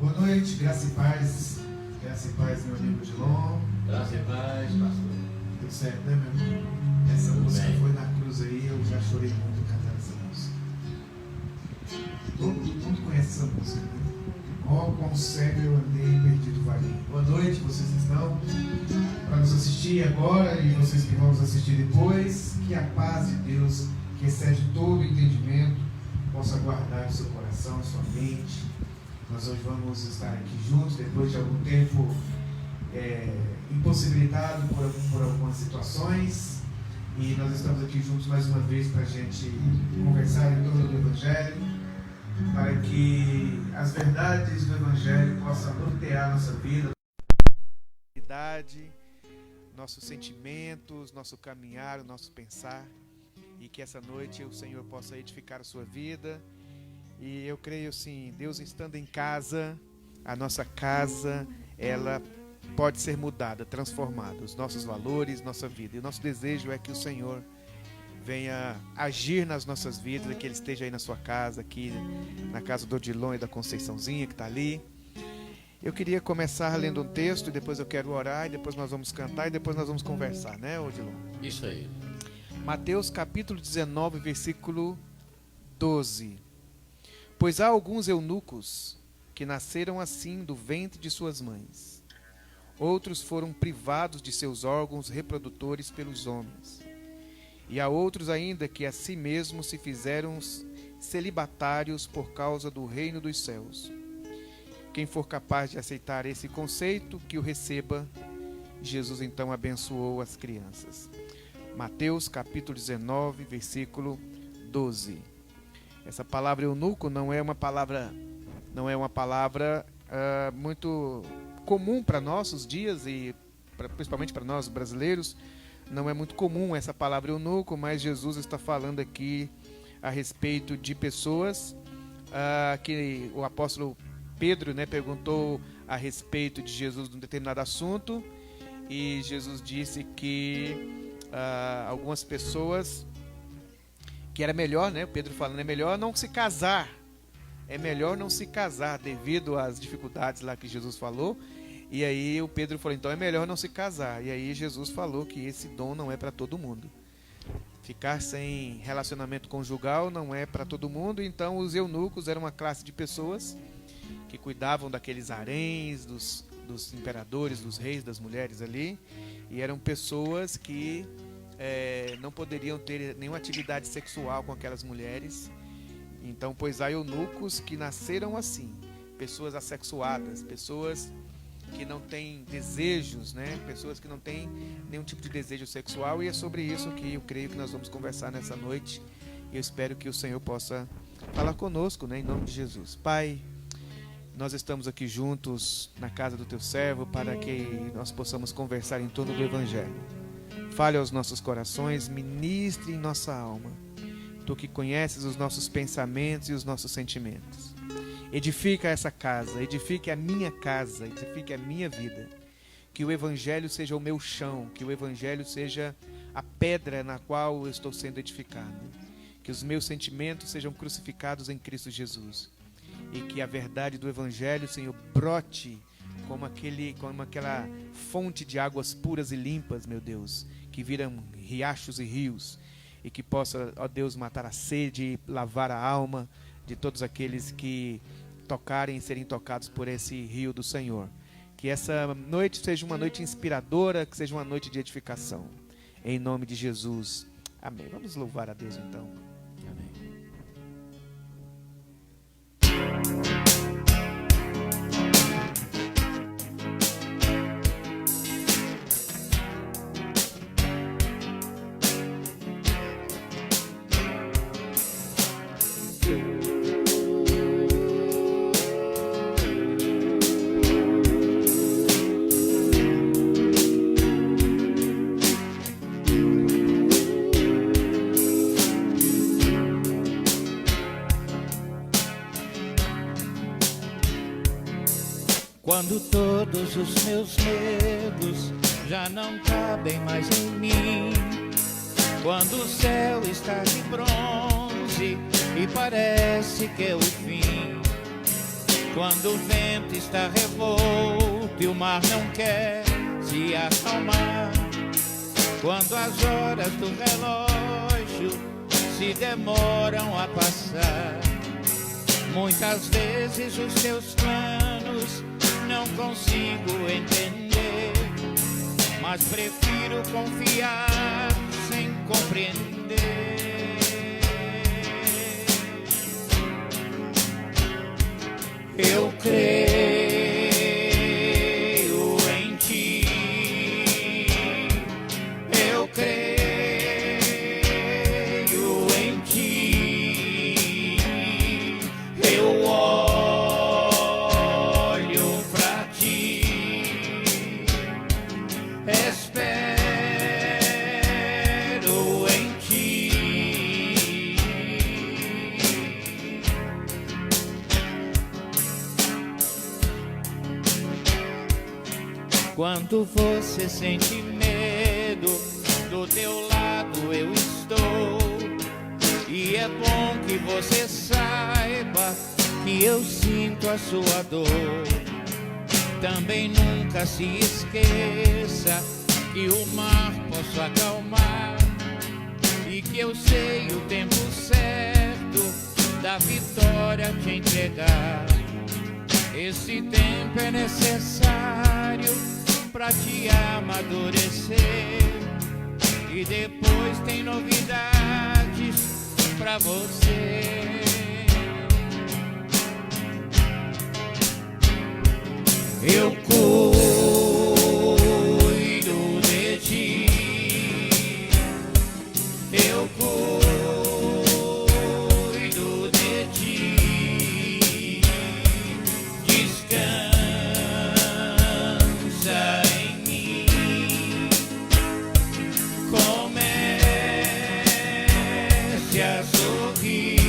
Boa noite, graça e paz. Graça e paz, meu amigo Dilon. Graça e paz, pastor. Tudo certo, né, meu irmão? Essa música foi na cruz aí, eu já chorei muito cantando essa música. Todo mundo conhece essa música, né? Ó, quão cego eu andei perdido vaguinho. Boa noite, vocês estão para nos assistir agora e vocês que vão nos assistir depois. Que a paz de Deus, que excede todo o entendimento, possa guardar o seu coração, a sua mente. Nós hoje vamos estar aqui juntos, depois de algum tempo impossibilitado por algumas situações. E nós estamos aqui juntos mais uma vez para a gente conversar em torno do Evangelho, para que as verdades do Evangelho possam nortear nossa vida, nossos sentimentos, nosso caminhar, o nosso pensar, e que essa noite o Senhor possa edificar a sua vida. E eu creio sim, Deus estando em casa, a nossa casa, ela pode ser mudada, transformada, os nossos valores, nossa vida. E o nosso desejo é que o Senhor venha agir nas nossas vidas, que Ele esteja aí na sua casa, aqui na casa do Odilon e da Conceiçãozinha que está ali. Eu queria começar lendo um texto, e depois eu quero orar, e depois nós vamos cantar, e depois nós vamos conversar, né, Odilon? Isso aí. Mateus capítulo 19, versículo 12. Pois há alguns eunucos que nasceram assim do ventre de suas mães. Outros foram privados de seus órgãos reprodutores pelos homens. E há outros ainda que a si mesmos se fizeram celibatários por causa do reino dos céus. Quem for capaz de aceitar esse conceito, que o receba. Jesus então abençoou as crianças. Mateus capítulo 19, versículo 12. Essa palavra eunuco não é uma palavra muito comum para nossos dias, e principalmente para nós brasileiros. Não é muito comum essa palavra eunuco, mas Jesus está falando aqui a respeito de pessoas que o apóstolo Pedro, né, perguntou a respeito de Jesus de um determinado assunto, e Jesus disse que algumas pessoas, que era melhor, né, Pedro falando, é melhor não se casar, devido às dificuldades lá que Jesus falou. E aí o Pedro falou, então é melhor não se casar. E aí Jesus falou que esse dom não é para todo mundo. Ficar sem relacionamento conjugal não é para todo mundo. Então os eunucos eram uma classe de pessoas que cuidavam daqueles haréns, dos imperadores, dos reis, das mulheres ali. E eram pessoas que não poderiam ter nenhuma atividade sexual com aquelas mulheres. Então, pois há eunucos que nasceram assim, pessoas assexuadas, pessoas que não têm desejos, né? Pessoas que não têm nenhum tipo de desejo sexual, e é sobre isso que eu creio que nós vamos conversar nessa noite. E eu espero que o Senhor possa falar conosco, né? Em nome de Jesus. Pai, nós estamos aqui juntos na casa do Teu servo para que nós possamos conversar em torno do Evangelho. Fale aos nossos corações, ministre em nossa alma. Tu que conheces os nossos pensamentos e os nossos sentimentos. Edifica essa casa, edifique a minha casa, edifique a minha vida. Que o Evangelho seja o meu chão, que o Evangelho seja a pedra na qual eu estou sendo edificado. Que os meus sentimentos sejam crucificados em Cristo Jesus. E que a verdade do Evangelho, Senhor, brote como aquela fonte de águas puras e limpas, meu Deus, que viram riachos e rios. E que possa, ó Deus, matar a sede e lavar a alma de todos aqueles que tocarem e serem tocados por esse rio do Senhor. Que essa noite seja uma noite inspiradora, que seja uma noite de edificação. Em nome de Jesus. Amém. Vamos louvar a Deus então. Amém. Quando todos os meus medos já não cabem mais em mim, quando o céu está de bronze e parece que é o fim, Quando o vento está revolto e o mar não quer se acalmar, quando as horas do relógio se demoram a passar, muitas vezes os seus planos não consigo entender, mas prefiro confiar sem compreender. Eu creio em ti, eu creio em ti, eu olho pra ti, espero em ti. Quando você sente medo, do teu lado eu estou. E é bom que você saiba que eu sinto a sua dor. Também nunca se esqueça que o mar posso acalmar e que eu sei o tempo certo da vitória te entregar. Esse tempo é necessário pra te amadurecer, e depois tem novidades pra você. Eu cuido de ti, eu cuido de ti. Descansa em mim, comece a sorrir.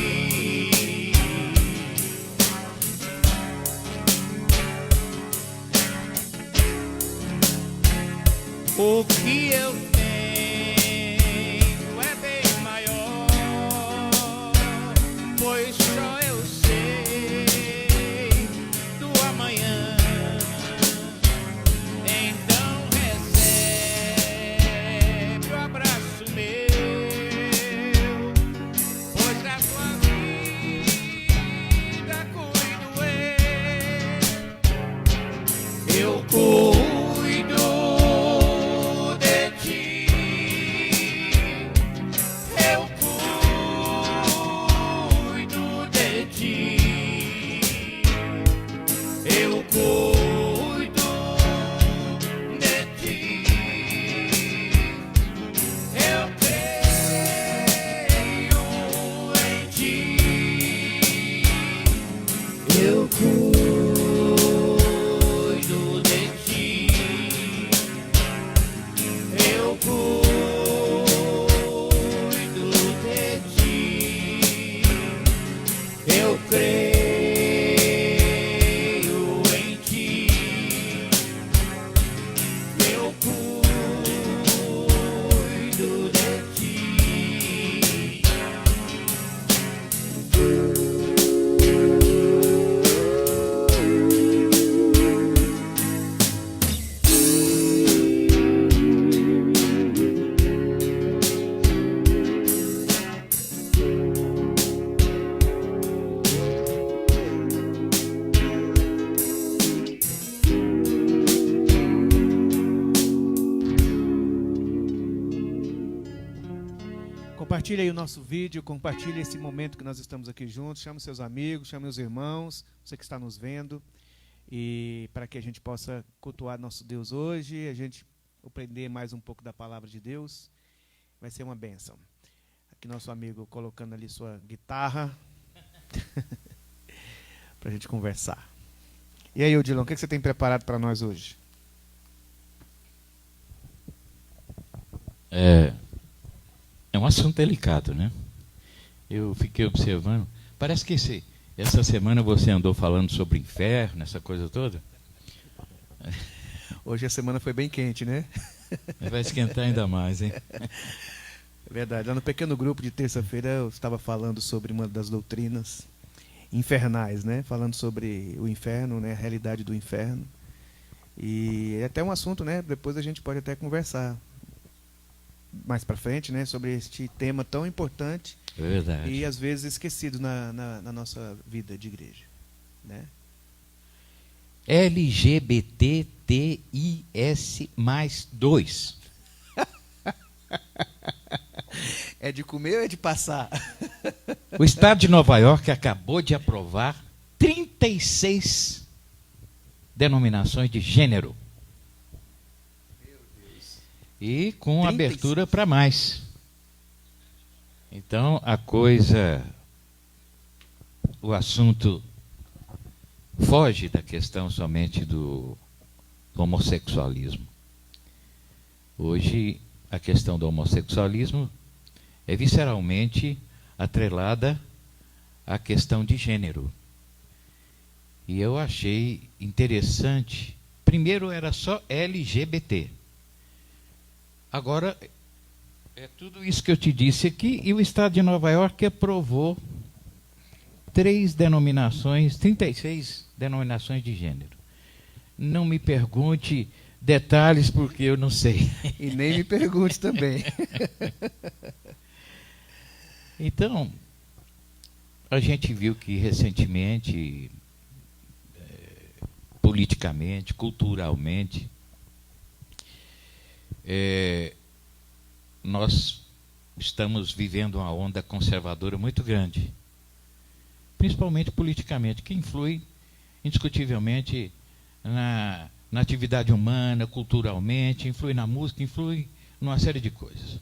O que eu tenho é bem maior, pois só eu sei do amanhã. Então recebe o abraço meu, pois da tua vida cuido eu. Eu cuido de ti, eu cuido de ti, eu cuido de ti, eu creio em ti, eu cuido de ti, eu cuido de ti, eu creio em ti, eu cuido de ti. Compartilhe aí o nosso vídeo, compartilhe esse momento que nós estamos aqui juntos, chame seus amigos, chame os irmãos, você que está nos vendo, e para que a gente possa cultuar nosso Deus hoje, a gente aprender mais um pouco da palavra de Deus, vai ser uma bênção. Aqui nosso amigo colocando ali sua guitarra, para a gente conversar. E aí, Odilon, o que você tem preparado para nós hoje? É um assunto delicado, né? Eu fiquei observando. Parece que essa semana você andou falando sobre inferno, essa coisa toda. Hoje a semana foi bem quente, né? Vai esquentar ainda mais, hein? É verdade. Lá no pequeno grupo de terça-feira eu estava falando sobre uma das doutrinas. infernais, né? Falando sobre o inferno, né? A realidade do inferno. E é até um assunto, né? Depois a gente pode até conversar mais para frente, né? Sobre este tema tão importante Verdade. e às vezes esquecido na nossa vida de igreja, né? LGBTTIS+2. É de comer ou é de passar? O estado de Nova York acabou de aprovar 36 denominações de gênero. E com 36. abertura para mais. Então, o assunto foge da questão somente do homossexualismo. Hoje, a questão do homossexualismo é visceralmente atrelada à questão de gênero. E eu achei interessante. Primeiro era só LGBT. Agora, é tudo isso que eu te disse aqui, e o Estado de Nova York aprovou 36 denominações de gênero. Não me pergunte detalhes, porque eu não sei. E nem me pergunte também. Então, a gente viu que recentemente, politicamente, culturalmente, nós estamos vivendo uma onda conservadora muito grande, principalmente politicamente, que influi indiscutivelmente na atividade humana, culturalmente, influi na música, influi numa série de coisas.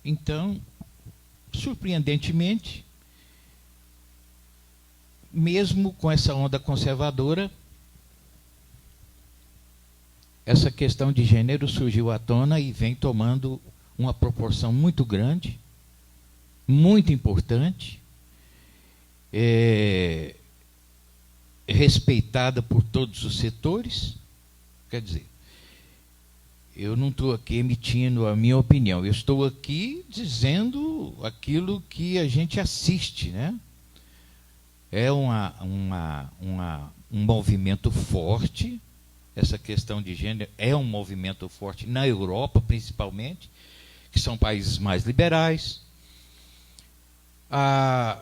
Então, surpreendentemente, mesmo com essa onda conservadora, essa questão de gênero surgiu à tona e vem tomando uma proporção muito grande, muito importante, respeitada por todos os setores. Quer dizer, eu não estou aqui emitindo a minha opinião, eu estou aqui dizendo aquilo que a gente assiste, né? É um movimento forte. Essa questão de gênero é um movimento forte na Europa, principalmente, que são países mais liberais. A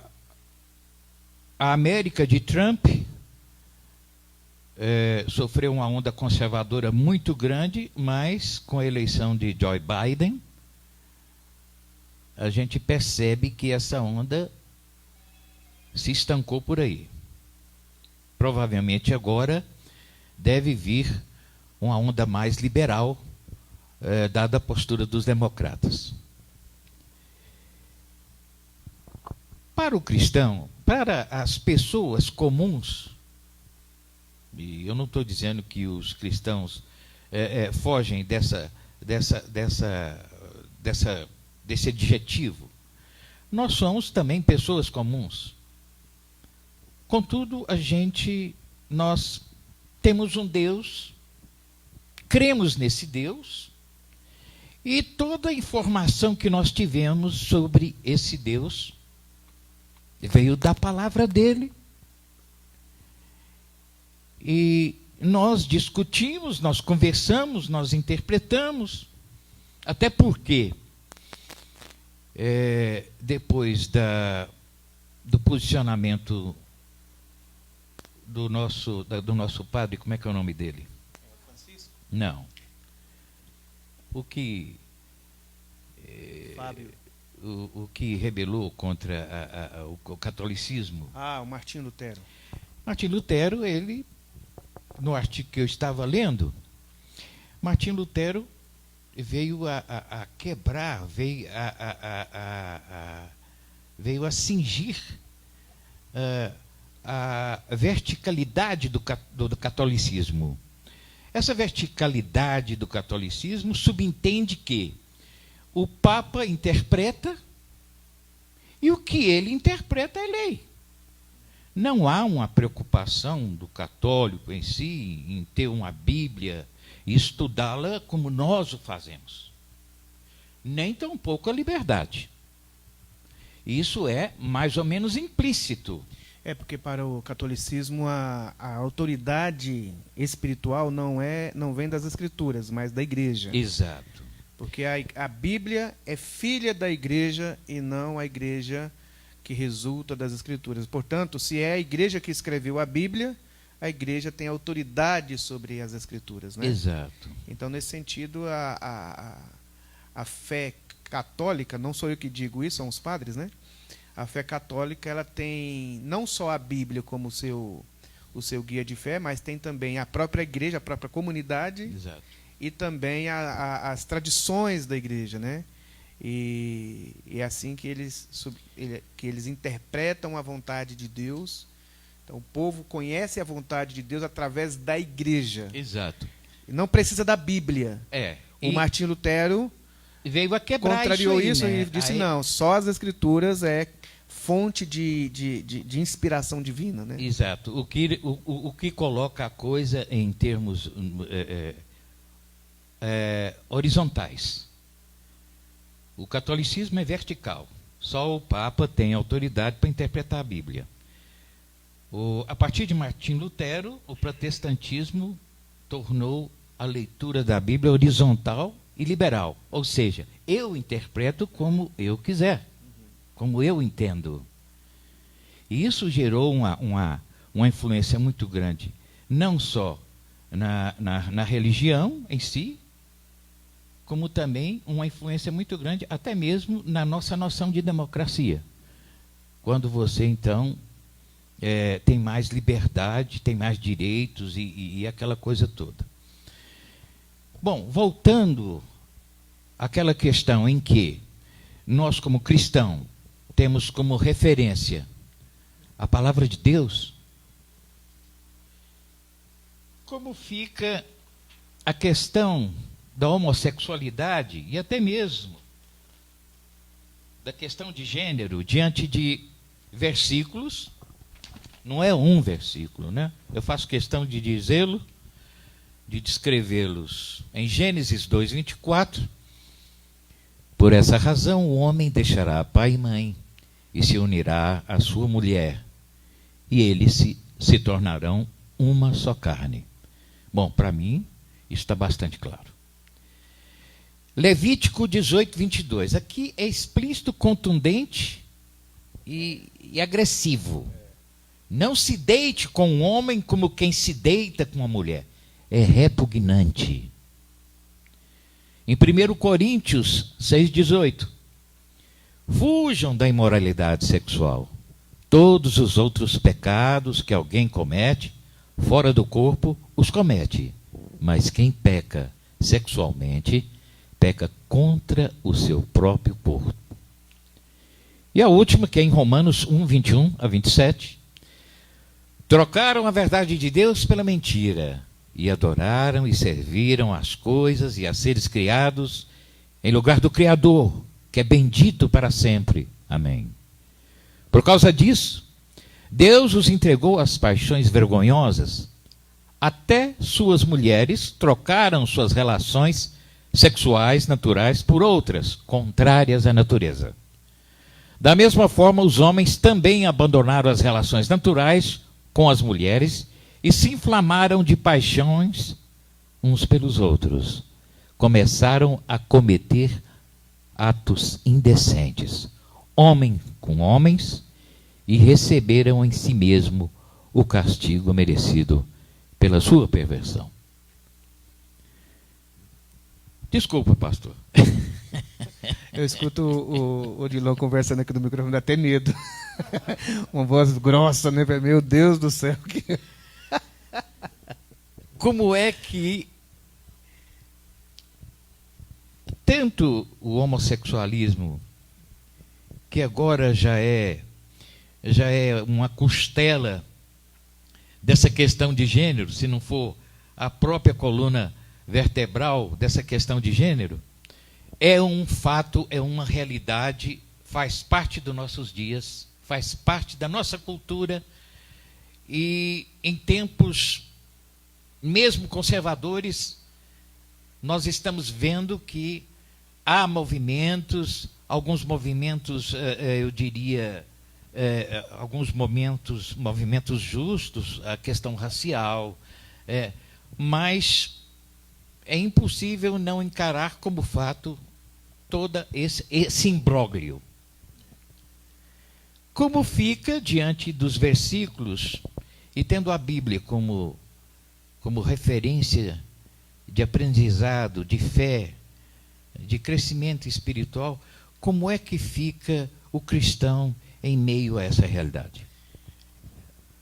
América de Trump sofreu uma onda conservadora muito grande, mas com a eleição de Joe Biden, a gente percebe que essa onda se estancou por aí. Provavelmente agora deve vir uma onda mais liberal, dada a postura dos democratas. Para o cristão, para as pessoas comuns, e eu não estou dizendo que os cristãos fogem desse adjetivo. Nós somos também pessoas comuns. Contudo, nós temos um Deus, cremos nesse Deus, e toda a informação que nós tivemos sobre esse Deus veio da palavra dele. E nós discutimos, nós conversamos, nós interpretamos, até porque, depois do posicionamento do nosso padre, como é que é o nome dele? Francisco? Não. Fábio. O que rebelou contra o catolicismo. O Martim Lutero. Martim Lutero, ele, no artigo que eu estava lendo, Martim Lutero veio a quebrar, veio a cingir a verticalidade do catolicismo. Essa verticalidade do catolicismo subentende que o Papa interpreta e o que ele interpreta é lei. Não há uma preocupação do católico em si em ter uma Bíblia e estudá-la como nós o fazemos. Nem tampouco a liberdade. Isso é mais ou menos implícito. É porque para o catolicismo a autoridade espiritual não vem das escrituras, mas da igreja. Exato. Porque a Bíblia é filha da igreja e não a igreja que resulta das escrituras. Portanto, se é a igreja que escreveu a Bíblia, a igreja tem autoridade sobre as escrituras, né? Exato. Então, nesse sentido, a fé católica, não sou eu que digo isso, são os padres, né? A fé católica, ela tem não só a Bíblia como o seu guia de fé, mas tem também a própria igreja, a própria comunidade. Exato. E também as tradições da igreja, né? E é assim que eles interpretam a vontade de Deus. Então, o povo conhece a vontade de Deus através da igreja. Exato. E não precisa da Bíblia. O Martim Lutero veio a quebrar contrariou isso né? E disse, não, só as escrituras é fonte de inspiração divina, né? Exato. O que coloca a coisa em termos horizontais. O catolicismo é vertical. Só o Papa tem autoridade para interpretar a Bíblia. A partir de Martim Lutero, o protestantismo tornou a leitura da Bíblia horizontal e liberal. Ou seja, eu interpreto como eu quiser, como eu entendo. E isso gerou uma influência muito grande, não só na religião em si, como também uma influência muito grande, até mesmo na nossa noção de democracia. Quando você, então, tem mais liberdade, tem mais direitos e aquela coisa toda. Bom, voltando àquela questão em que nós, como cristãos, temos como referência a palavra de Deus, como fica a questão da homossexualidade e até mesmo da questão de gênero diante de versículos? Não é um versículo, né? Eu faço questão de dizê-lo, de descrevê-los em Gênesis 2:24. Por essa razão o homem deixará pai e mãe e se unirá à sua mulher, e eles se tornarão uma só carne. Bom, para mim, isso está bastante claro. Levítico 18:22. Aqui é explícito, contundente e agressivo. Não se deite com um homem como quem se deita com uma mulher. É repugnante. Em 1 Coríntios 6:18. Fujam da imoralidade sexual. Todos os outros pecados que alguém comete, fora do corpo, os comete. Mas quem peca sexualmente, peca contra o seu próprio corpo. E a última, que é em Romanos 1:21-27. Trocaram a verdade de Deus pela mentira, e adoraram e serviram as coisas e a seres criados em lugar do Criador, que é bendito para sempre. Amém. Por causa disso, Deus os entregou às paixões vergonhosas. Até suas mulheres trocaram suas relações sexuais naturais por outras, contrárias à natureza. Da mesma forma, os homens também abandonaram as relações naturais com as mulheres e se inflamaram de paixões uns pelos outros. Começaram a cometer atos indecentes, homem com homens, e receberam em si mesmo o castigo merecido pela sua perversão. Desculpa, pastor. Eu escuto o Odilon conversando aqui no microfone, dá até medo. Uma voz grossa, né? Meu Deus do céu. Como é que tanto o homossexualismo, que agora já é uma costela dessa questão de gênero, se não for a própria coluna vertebral dessa questão de gênero, é um fato, é uma realidade, faz parte dos nossos dias, faz parte da nossa cultura, e em tempos mesmo conservadores, nós estamos vendo que há movimentos, alguns movimentos, eu diria, alguns movimentos justos, a questão racial, mas é impossível não encarar como fato todo esse imbróglio. Como fica diante dos versículos, e tendo a Bíblia como referência de aprendizado, de fé, de crescimento espiritual, como é que fica o cristão em meio a essa realidade?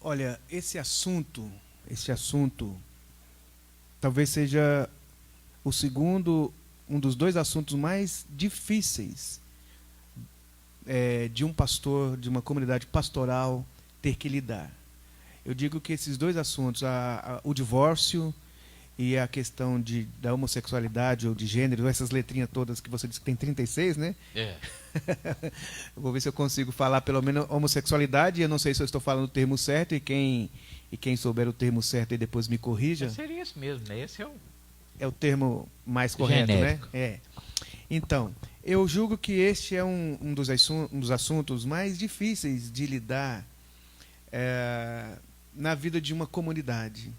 Olha, esse assunto talvez seja um dos dois assuntos mais difíceis de um pastor, de uma comunidade pastoral ter que lidar. Eu digo que esses dois assuntos, o divórcio e a questão da homossexualidade ou de gênero, essas letrinhas todas que você disse que tem 36, né? Eu vou ver se eu consigo falar pelo menos homossexualidade. Eu não sei se eu estou falando o termo certo, e quem souber o termo certo aí depois me corrija. Seria esse mesmo, né? Esse é o termo mais correto, genérico, né? Então, eu julgo que este é um dos assuntos mais difíceis de lidar na vida de uma comunidade.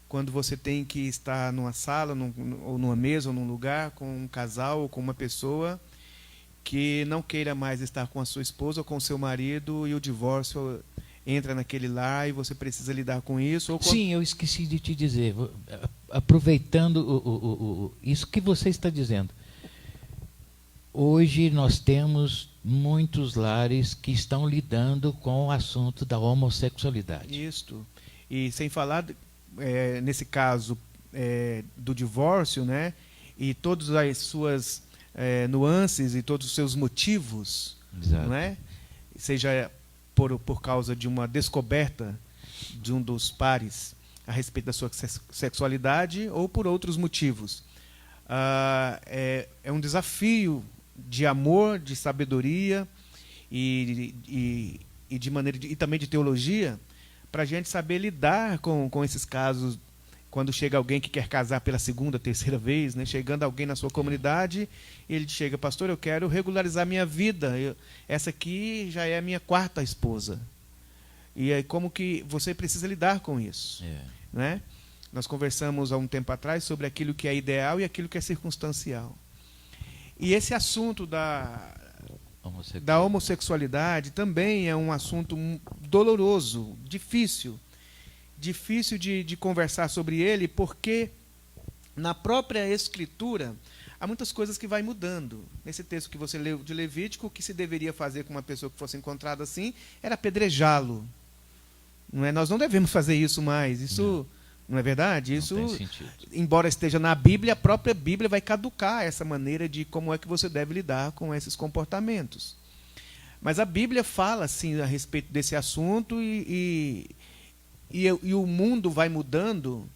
Quando você tem que estar numa sala, ou numa mesa, ou num lugar, com um casal ou com uma pessoa que não queira mais estar com a sua esposa ou com o seu marido, e o divórcio entra naquele lar e você precisa lidar com isso. Sim, eu esqueci de te dizer, aproveitando isso que você está dizendo. Hoje nós temos muitos lares que estão lidando com o assunto da homossexualidade. Isto. E sem falar, nesse caso do divórcio, né? E todas as suas nuances e todos os seus motivos, Exato. Não é? Seja por causa de uma descoberta de um dos pares a respeito da sua sexualidade, ou por outros motivos. É um desafio de amor, de sabedoria e de maneira e também de teologia, para a gente saber lidar com esses casos, quando chega alguém que quer casar pela segunda, terceira vez, né? Chegando alguém na sua comunidade, ele chega: pastor, eu quero regularizar minha vida, essa aqui já é a minha quarta esposa. E aí, como que você precisa lidar com isso? Né? Nós conversamos há um tempo atrás sobre aquilo que é ideal e aquilo que é circunstancial. E esse assunto da homossexualidade também é um assunto doloroso, difícil de conversar sobre ele, porque na própria Escritura há muitas coisas que vai mudando. Nesse texto que você leu de Levítico, o que se deveria fazer com uma pessoa que fosse encontrada assim era apedrejá-lo. Não é? Nós não devemos fazer isso mais. Isso não é verdade? Isso, não tem sentido. Embora esteja na Bíblia, a própria Bíblia vai caducar essa maneira de como é que você deve lidar com esses comportamentos. Mas a Bíblia fala, sim, a respeito desse assunto, e o mundo vai mudando,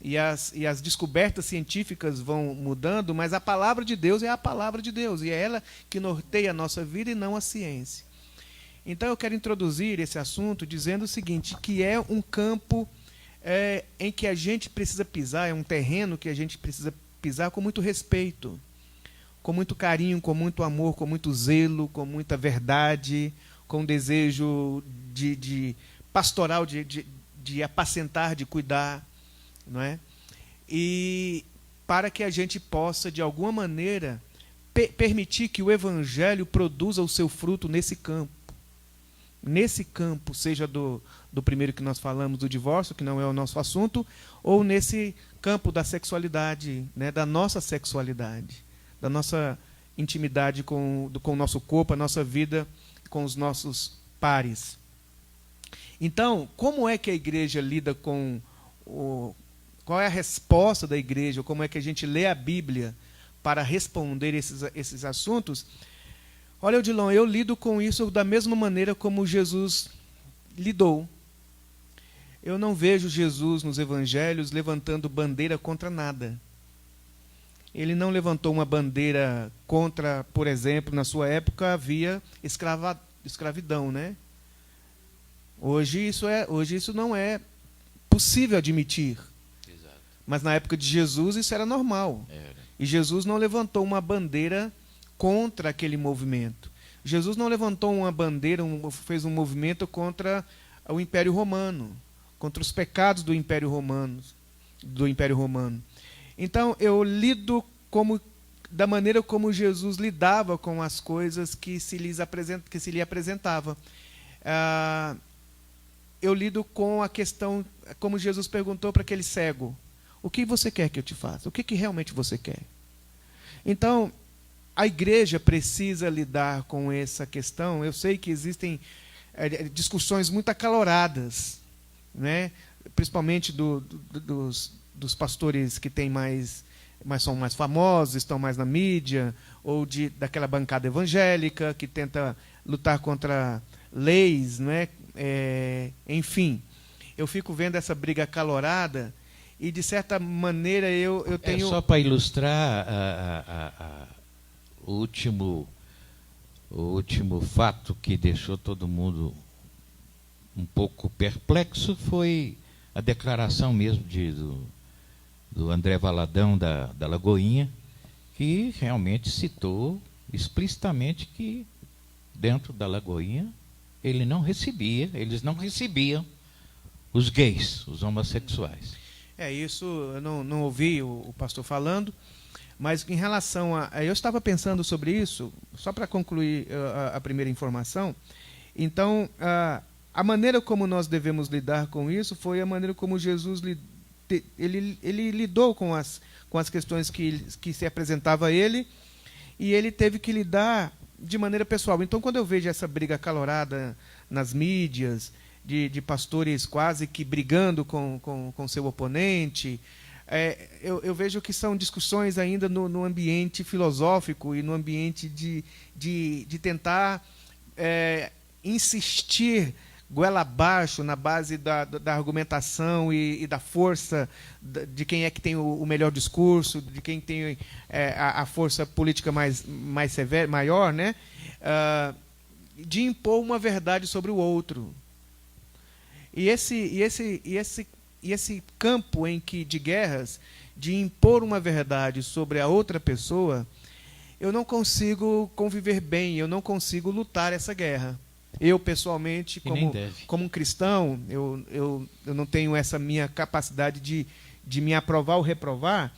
e as descobertas científicas vão mudando, mas a palavra de Deus é a palavra de Deus, e é ela que norteia a nossa vida e não a ciência. Então eu quero introduzir esse assunto dizendo o seguinte, que é um campo em que a gente precisa pisar, é um terreno que a gente precisa pisar com muito respeito, com muito carinho, com muito amor, com muito zelo, com muita verdade, com desejo de pastoral, de apacentar, de cuidar, não é? E para que a gente possa, de alguma maneira, permitir que o Evangelho produza o seu fruto nesse campo. Nesse campo, seja do primeiro que nós falamos, do divórcio, que não é o nosso assunto, ou nesse campo da sexualidade, né, da nossa sexualidade, da nossa intimidade com o nosso corpo, a nossa vida com os nossos pares. Então, como é que a igreja lida com qual é a resposta da igreja, como é que a gente lê a Bíblia para responder esses assuntos? Olha, Odilon, eu lido com isso da mesma maneira como Jesus lidou. Eu não vejo Jesus nos evangelhos levantando bandeira contra nada. Ele não levantou uma bandeira contra, por exemplo, na sua época havia escravidão, né? Hoje isso não é possível admitir. Exato. Mas na época de Jesus isso era normal. Era. E Jesus não levantou uma bandeira contra aquele movimento. Jesus não levantou uma bandeira, fez um movimento contra o Império Romano, contra os pecados do Império Romano. Então, eu lido da maneira como Jesus lidava com as coisas que se lhe apresentava. Eu lido com a questão, como Jesus perguntou para aquele cego: o que você quer que eu te faça? O que realmente você quer? Então, a igreja precisa lidar com essa questão. Eu sei que existem discussões muito acaloradas, né? Principalmente dos pastores que têm são mais famosos, estão mais na mídia, ou daquela bancada evangélica que tenta lutar contra leis, né? Enfim, eu fico vendo essa briga acalorada e, de certa maneira, eu tenho... Só para ilustrar, o último fato que deixou todo mundo um pouco perplexo foi a declaração mesmo do André Valadão da Lagoinha, que realmente citou explicitamente que dentro da Lagoinha eles não recebiam os gays, os homossexuais. Isso eu não ouvi o pastor falando, mas em relação eu estava pensando sobre isso, só para concluir a primeira informação. Então, a maneira como nós devemos lidar com isso foi a maneira como Jesus ele lidou com as questões que se apresentava a ele, e ele teve que lidar de maneira pessoal. Então, quando eu vejo essa briga acalorada nas mídias, de pastores quase que brigando com seu oponente, eu vejo que são discussões ainda no ambiente filosófico e no ambiente de tentar insistir goela abaixo na base da argumentação e da força de quem é que tem o melhor discurso, de quem tem a força política mais severa, maior, né? De impor uma verdade sobre o outro. E esse campo de guerras, de impor uma verdade sobre a outra pessoa, eu não consigo conviver bem, eu não consigo lutar essa guerra. Eu, pessoalmente, como um cristão, eu não tenho essa minha capacidade de me aprovar ou reprovar,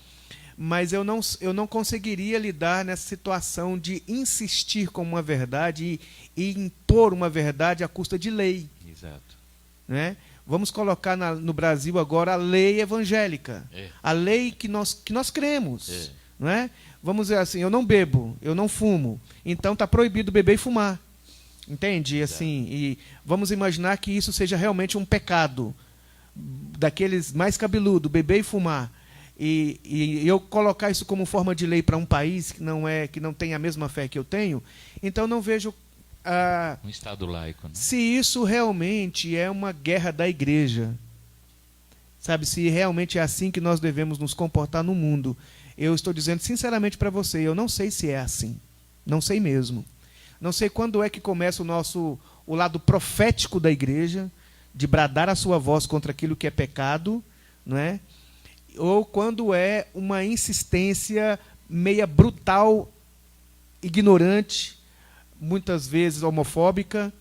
mas eu não conseguiria lidar nessa situação de insistir com uma verdade e impor uma verdade à custa de lei. Exato. Né? Vamos colocar no Brasil agora a lei evangélica, a lei que nós cremos. Não é? Vamos dizer assim: eu não bebo, eu não fumo, então está proibido beber e fumar. Entende? Assim, e vamos imaginar que isso seja realmente um pecado, daqueles mais cabeludo, beber e fumar. E eu colocar isso como forma de lei para um país que não tem a mesma fé que eu tenho, então não vejo um Estado laico, né? Se isso realmente é uma guerra da igreja, sabe? Se realmente é assim que nós devemos nos comportar no mundo. Eu estou dizendo sinceramente para você, eu não sei se é assim. Não sei mesmo. Não sei quando é que começa o lado profético da igreja, de bradar a sua voz contra aquilo que é pecado, não é? Ou quando é uma insistência meia brutal, ignorante, muitas vezes homofóbica,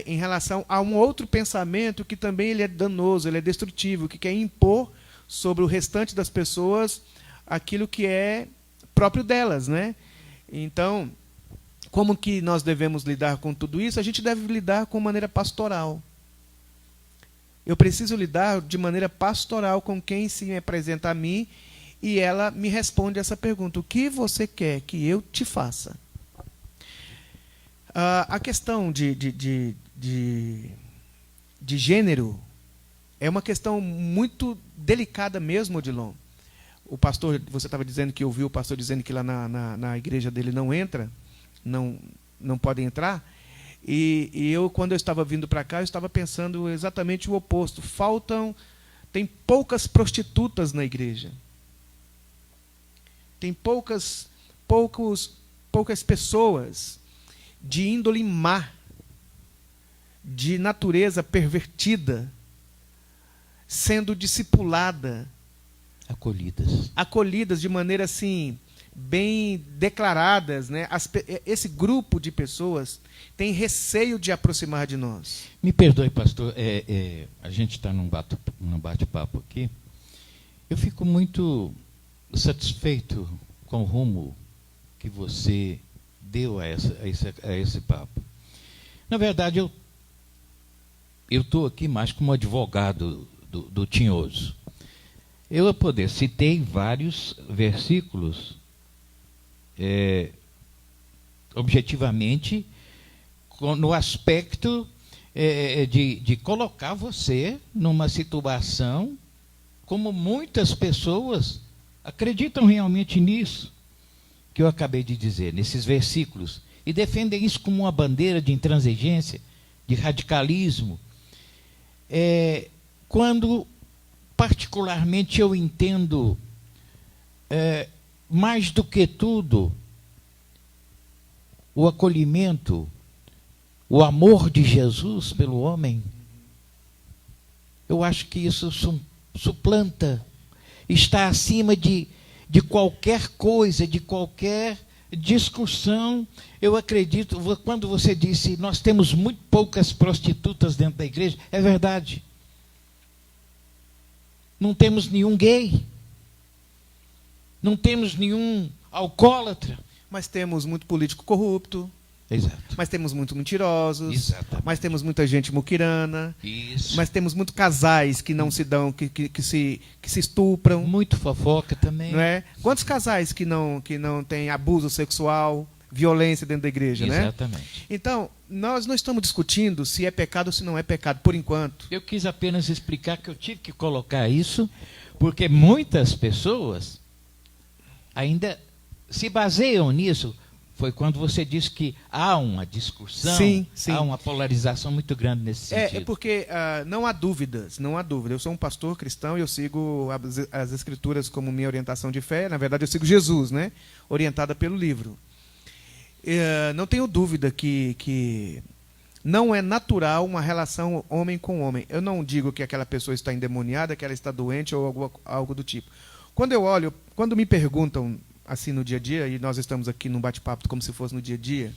em relação a um outro pensamento que também ele é danoso, ele é destrutivo, que quer impor sobre o restante das pessoas aquilo que é próprio delas, né? Então, como que nós devemos lidar com tudo isso? A gente deve lidar com maneira pastoral. Eu preciso lidar de maneira pastoral com quem se me apresenta a mim e ela me responde essa pergunta: o que você quer que eu te faça? A questão de gênero é uma questão muito delicada mesmo, Odilon. O pastor, você estava dizendo que ouviu o pastor dizendo que lá na igreja dele não entra, não pode entrar. E eu, quando eu estava vindo para cá, eu estava pensando exatamente o oposto. Tem poucas prostitutas na igreja. Tem poucas pessoas de índole má, de natureza pervertida, sendo discipulada, acolhidas de maneira assim bem declaradas, né? Esse grupo de pessoas tem receio de aproximar de nós. Me perdoe, pastor, a gente está num bate-papo aqui. Eu fico muito satisfeito com o rumo que você deu a esse papo. Na verdade, eu estou aqui mais como advogado do Tinhoso. Eu citei vários versículos, objetivamente, no aspecto de colocar você numa situação como muitas pessoas acreditam realmente nisso, que eu acabei de dizer, nesses versículos, e defendem isso como uma bandeira de intransigência, de radicalismo. Quando, particularmente, eu entendo, mais do que tudo, o acolhimento, o amor de Jesus pelo homem, eu acho que isso suplanta, está acima de qualquer coisa, de qualquer discussão. Eu acredito, quando você disse, nós temos muito poucas prostitutas dentro da igreja, é verdade. Não temos nenhum gay, não temos nenhum alcoólatra. Mas temos muito político corrupto. Exato. Mas temos muito mentirosos. Exatamente. Mas temos muita gente muquirana. Isso. Mas temos muitos casais que não se dão, que se estupram. Muito fofoca também. Não é? Quantos casais que não têm abuso sexual, violência dentro da igreja, né? Exatamente. Então, nós não estamos discutindo se é pecado ou se não é pecado, por enquanto. Eu quis apenas explicar que eu tive que colocar isso, porque muitas pessoas ainda se baseiam nisso. Foi quando você disse que há uma discussão, sim. há uma polarização muito grande nesse sentido. É porque não há dúvidas, não há dúvida. Eu sou um pastor cristão e eu sigo as Escrituras como minha orientação de fé. Na verdade, eu sigo Jesus, né? Orientada pelo livro. Não tenho dúvida que não é natural uma relação homem com homem. Eu não digo que aquela pessoa está endemoniada, que ela está doente ou algo do tipo. Quando me perguntam assim no dia a dia, e nós estamos aqui num bate-papo como se fosse no dia a dia,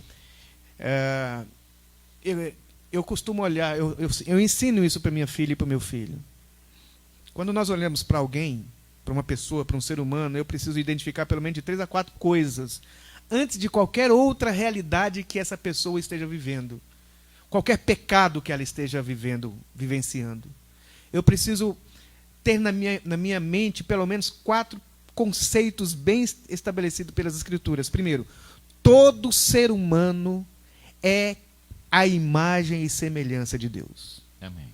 eu costumo olhar, eu ensino isso para minha filha e para o meu filho. Quando nós olhamos para alguém, para uma pessoa, para um ser humano, eu preciso identificar pelo menos de 3 a 4 coisas antes de qualquer outra realidade que essa pessoa esteja vivendo, qualquer pecado que ela esteja vivenciando. Eu preciso ter na minha mente pelo menos 4 conceitos bem estabelecidos pelas Escrituras. Primeiro, todo ser humano é a imagem e semelhança de Deus. Amém.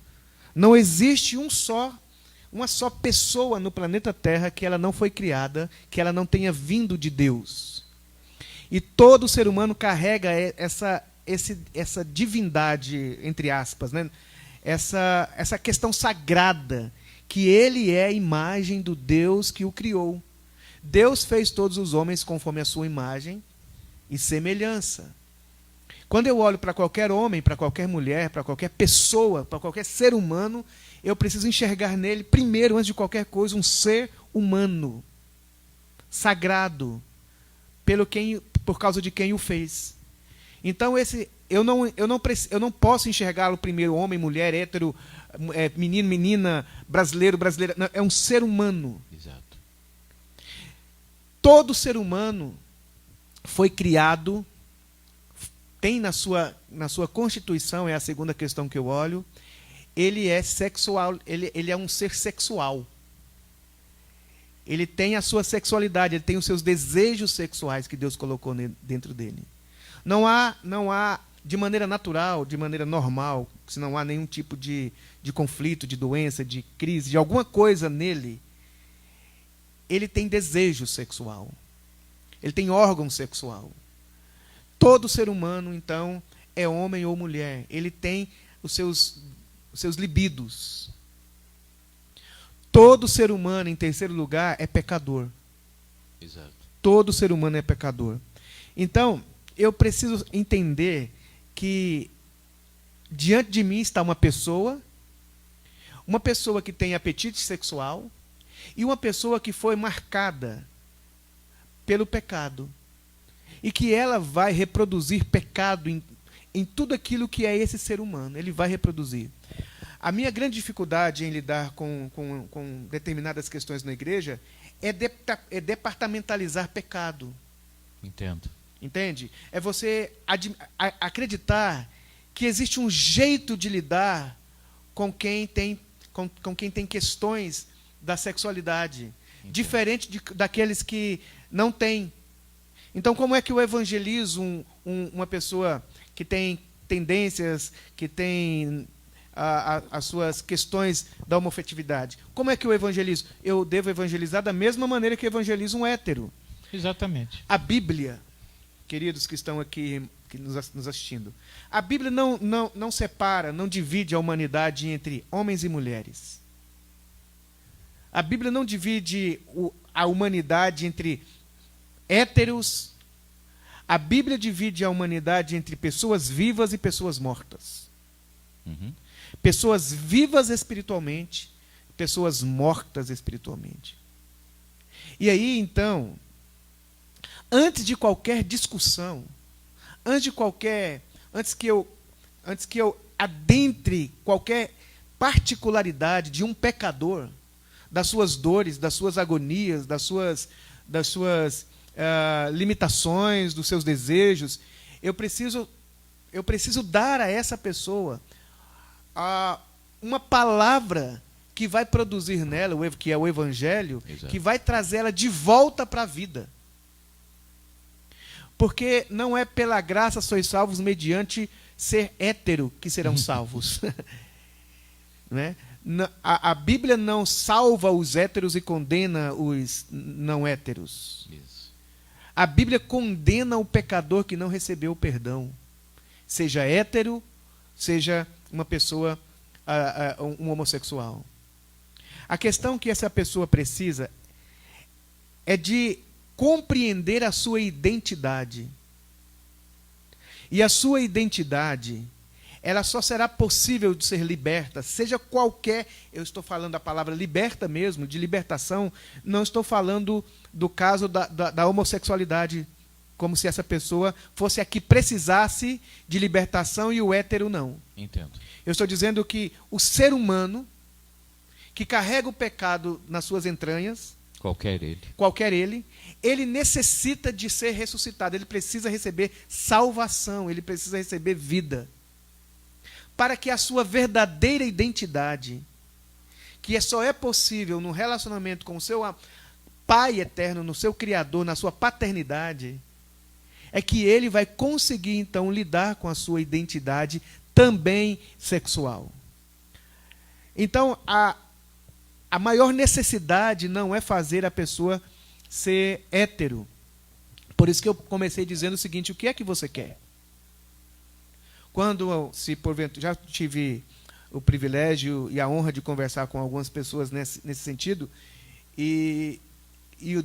Não existe uma só pessoa no planeta Terra que ela não foi criada, que ela não tenha vindo de Deus. E todo ser humano carrega essa divindade, entre aspas, né? essa questão sagrada, que ele é a imagem do Deus que o criou. Deus fez todos os homens conforme a sua imagem e semelhança. Quando eu olho para qualquer homem, para qualquer mulher, para qualquer pessoa, para qualquer ser humano, eu preciso enxergar nele, primeiro, antes de qualquer coisa, um ser humano, sagrado, por causa de quem o fez. Então, eu não posso enxergá-lo primeiro, homem, mulher, hétero, menino, menina, brasileiro, brasileira. Não, é um ser humano. Exato. Todo ser humano foi criado, tem na sua constituição, é a segunda questão que eu olho, ele é sexual, ele é um ser sexual. Ele tem a sua sexualidade, ele tem os seus desejos sexuais que Deus colocou dentro dele. Não há de maneira natural, de maneira normal, se não há nenhum tipo de conflito, de doença, de crise, de alguma coisa nele, ele tem desejo sexual. Ele tem órgão sexual. Todo ser humano, então, é homem ou mulher. Ele tem os seus libidos. Todo ser humano, em terceiro lugar, é pecador. Exato. Todo ser humano é pecador. Então, eu preciso entender que diante de mim está uma pessoa que tem apetite sexual e uma pessoa que foi marcada pelo pecado. E que ela vai reproduzir pecado em tudo aquilo que é esse ser humano. Ele vai reproduzir. A minha grande dificuldade em lidar com determinadas questões na igreja é departamentalizar pecado. Entendo. Entende? É você acreditar que existe um jeito de lidar com quem tem questões da sexualidade, diferente daqueles que não têm. Então, como é que eu evangelizo uma pessoa que tem tendências, que tem as suas questões da homofetividade? Como é que eu evangelizo? Eu devo evangelizar da mesma maneira que evangelizo um hétero. Exatamente. A Bíblia, queridos que estão aqui nos assistindo, a Bíblia não separa, não divide a humanidade entre homens e mulheres. A Bíblia não divide a humanidade entre héteros. A Bíblia divide a humanidade entre pessoas vivas e pessoas mortas. Uhum. Pessoas vivas espiritualmente, pessoas mortas espiritualmente. E aí, então, antes de qualquer discussão, antes que eu adentre qualquer particularidade de um pecador, das suas dores, das suas agonias, das suas limitações, dos seus desejos, eu preciso dar a essa pessoa uma palavra que vai produzir nela, que é o Evangelho, exato, que vai trazer ela de volta para a vida. Porque não é pela graça sois salvos mediante ser hétero que serão salvos. Né? A Bíblia não salva os héteros e condena os não héteros. Isso. A Bíblia condena o pecador que não recebeu o perdão. Seja hétero, seja uma pessoa, um homossexual. A questão que essa pessoa precisa é de compreender a sua identidade. E a sua identidade, ela só será possível de ser liberta, seja qualquer, eu estou falando a palavra liberta mesmo, de libertação, não estou falando do caso da homossexualidade, como se essa pessoa fosse a que precisasse de libertação e o hétero não. Entendo. Eu estou dizendo que o ser humano, que carrega o pecado nas suas entranhas, qualquer ele necessita de ser ressuscitado, ele precisa receber salvação, ele precisa receber vida. Para que a sua verdadeira identidade, que só é possível no relacionamento com o seu Pai eterno, no seu Criador, na sua paternidade, é que ele vai conseguir, então, lidar com a sua identidade também sexual. Então, a maior necessidade não é fazer a pessoa ser hétero. Por isso que eu comecei dizendo o seguinte: o que é que você quer? Se porventura, já tive o privilégio e a honra de conversar com algumas pessoas nesse sentido, e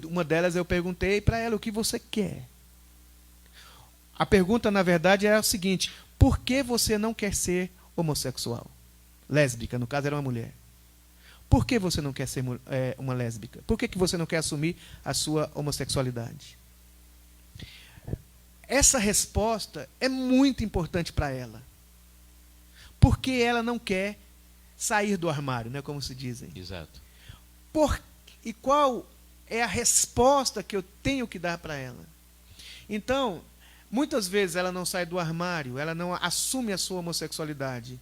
uma delas eu perguntei para ela: o que você quer? A pergunta, na verdade, é a seguinte: por que você não quer ser homossexual? Lésbica, no caso era uma mulher. Por que você não quer ser uma lésbica? Por que você não quer assumir a sua homossexualidade? Essa resposta é muito importante para ela. Porque ela não quer sair do armário, né, como se dizem. Exato. E qual é a resposta que eu tenho que dar para ela? Então, muitas vezes ela não sai do armário, ela não assume a sua homossexualidade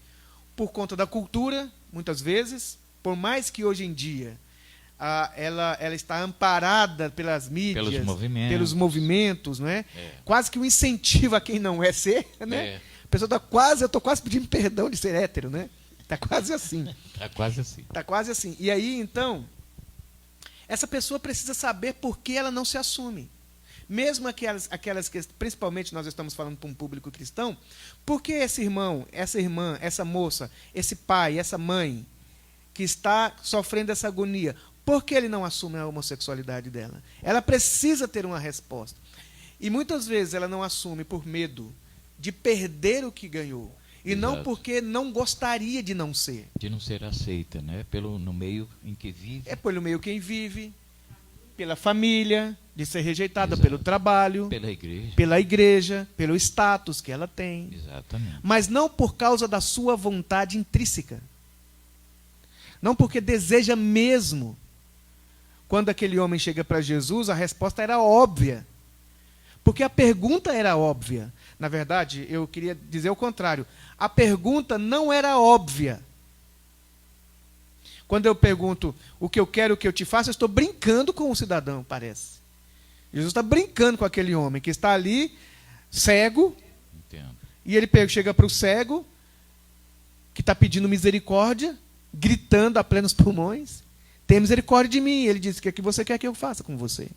por conta da cultura, muitas vezes, por mais que hoje em dia ela está amparada pelas mídias, pelos movimentos, não é? Quase que um incentivo a quem não é ser, né? A pessoa eu estou quase pedindo perdão de ser hétero, né? Está quase assim. Está quase assim. E aí, então, essa pessoa precisa saber por que ela não se assume. Mesmo aquelas que, principalmente nós estamos falando para um público cristão, por que esse irmão, essa irmã, essa moça, esse pai, essa mãe, que está sofrendo essa agonia, por que ele não assume a homossexualidade dela? Ela precisa ter uma resposta. E muitas vezes ela não assume por medo de perder o que ganhou. E exato, não porque não gostaria de não ser. De não ser aceita, né? No meio em que vive. É pelo meio que vive, pela família, de ser rejeitada Exato. pelo trabalho, Pela igreja. igreja, pelo status que ela tem. Exatamente. Mas não por causa da sua vontade intrínseca. Não porque deseja mesmo. Quando aquele homem chega para Jesus, a resposta era óbvia. Porque a pergunta era óbvia. Na verdade, eu queria dizer o contrário. A pergunta não era óbvia. Quando eu pergunto o que eu quero que eu te faça, eu estou brincando com o cidadão, parece. Jesus está brincando com aquele homem que está ali, cego. Entendo. E ele chega para o cego, que está pedindo misericórdia, gritando a plenos pulmões. Tem misericórdia de mim. Ele diz: o que é que você quer que eu faça com você?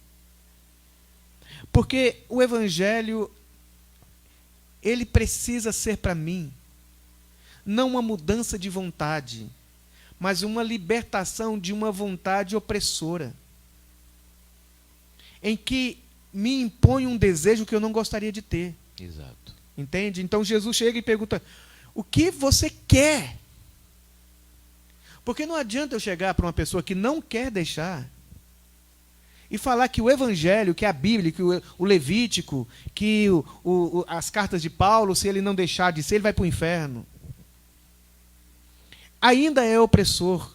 Porque o Evangelho, ele precisa ser para mim, não uma mudança de vontade, mas uma libertação de uma vontade opressora, em que me impõe um desejo que eu não gostaria de ter. Exato. Entende? Então Jesus chega e pergunta: o que você quer? Porque não adianta eu chegar para uma pessoa que não quer deixar e falar que o Evangelho, que a Bíblia, que o Levítico, que as cartas de Paulo, se ele não deixar de ser, ele vai para o inferno. Ainda é opressor.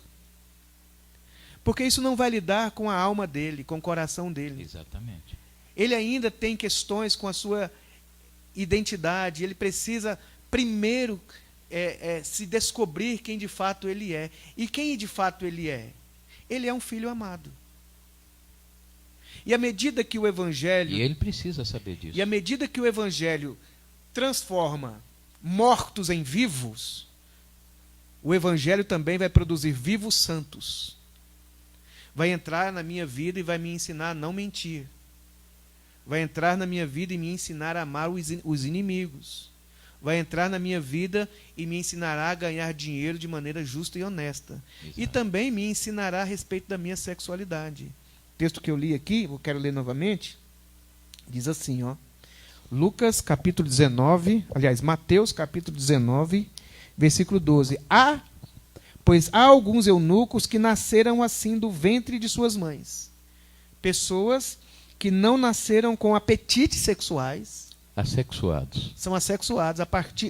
Porque isso não vai lidar com a alma dele, com o coração dele. Exatamente. Ele ainda tem questões com a sua identidade. Ele precisa primeiro se descobrir quem de fato ele é. E quem de fato ele é? Ele é um filho amado. E à medida que o Evangelho... E ele precisa saber disso. E à medida que o Evangelho transforma mortos em vivos, o Evangelho também vai produzir vivos santos. Vai entrar na minha vida e vai me ensinar a não mentir. Vai entrar na minha vida e me ensinar a amar os inimigos. Vai entrar na minha vida e me ensinará a ganhar dinheiro de maneira justa e honesta. Exato. E também me ensinará a respeito da minha sexualidade. O texto que eu li aqui, eu quero ler novamente, diz assim, ó. Lucas capítulo 19, aliás, Mateus capítulo 19, versículo 12. Pois há alguns eunucos que nasceram assim do ventre de suas mães. Pessoas que não nasceram com apetites sexuais. Assexuados. São assexuados.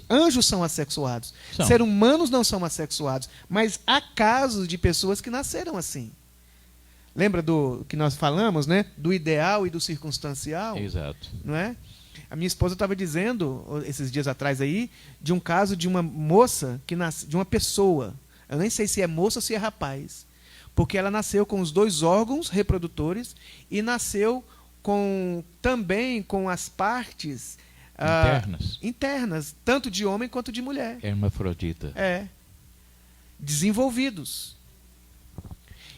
Anjos são assexuados. São. Seres humanos não são assexuados. Mas há casos de pessoas que nasceram assim. Lembra do que nós falamos, né? Do ideal e do circunstancial? Exato. Não é? A minha esposa estava dizendo, esses dias atrás aí, de um caso de uma moça, de uma pessoa. Eu nem sei se é moça ou se é rapaz. Porque ela nasceu com os 2 órgãos reprodutores e nasceu também com as partes internas, tanto de homem quanto de mulher. Hermafrodita. Desenvolvidos.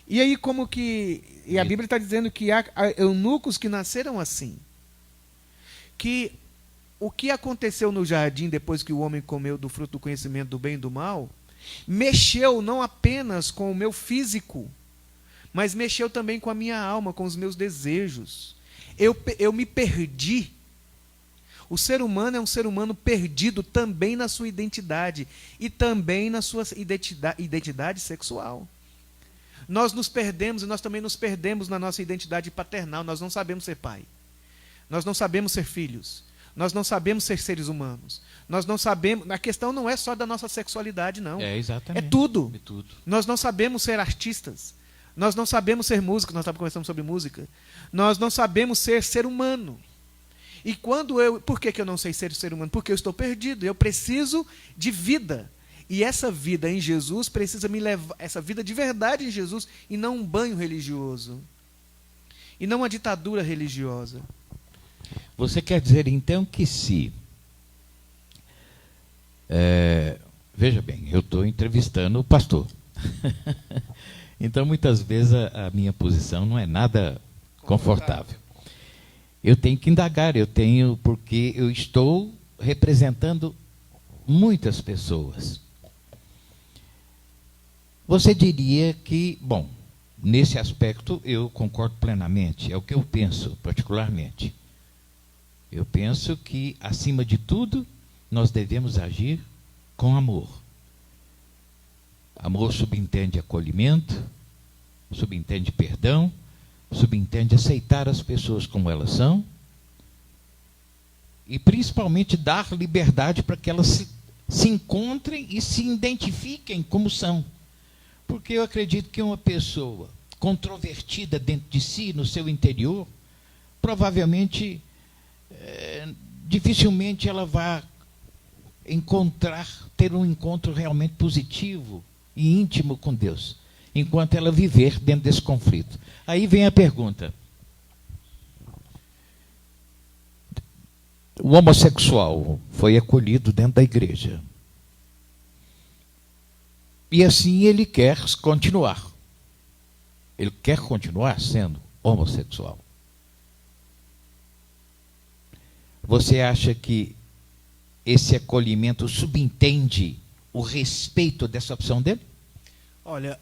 E aí e a Bíblia está dizendo que há eunucos que nasceram assim. Que o que aconteceu no jardim depois que o homem comeu do fruto do conhecimento do bem e do mal, mexeu não apenas com o meu físico, mas mexeu também com a minha alma, com os meus desejos. Eu me perdi. O ser humano é um ser humano perdido também na sua identidade e também na sua identidade sexual. Nós nos perdemos e nós também nos perdemos na nossa identidade paternal. Nós não sabemos ser pai. Nós não sabemos ser filhos. Nós não sabemos ser seres humanos. Nós não sabemos... A questão não é só da nossa sexualidade, não. Exatamente. É tudo. É tudo. Nós não sabemos ser artistas. Nós não sabemos ser músicos. Nós estávamos conversando sobre música. Nós não sabemos ser humano. E por que eu não sei ser humano? Porque eu estou perdido. Eu preciso de vida. E essa vida em Jesus precisa me levar... Essa vida de verdade em Jesus e não um banho religioso. E não uma ditadura religiosa. Você quer dizer, então, que veja bem, eu estou entrevistando o pastor. Então, muitas vezes, a minha posição não é nada confortável. Eu tenho que indagar, porque eu estou representando muitas pessoas. Você diria que, bom, nesse aspecto eu concordo plenamente, é o que eu penso particularmente. Eu penso que, acima de tudo, nós devemos agir com amor. Amor subentende acolhimento, subentende perdão, subentende aceitar as pessoas como elas são e principalmente dar liberdade para que elas se encontrem e se identifiquem como são. Porque eu acredito que uma pessoa controvertida dentro de si, no seu interior, provavelmente, dificilmente ela vai ter um encontro realmente positivo e íntimo com Deus, enquanto ela viver dentro desse conflito. Aí vem a pergunta. O homossexual foi acolhido dentro da igreja. E assim ele quer continuar. Ele quer continuar sendo homossexual. Você acha que esse acolhimento subentende o respeito dessa opção dele? Olha,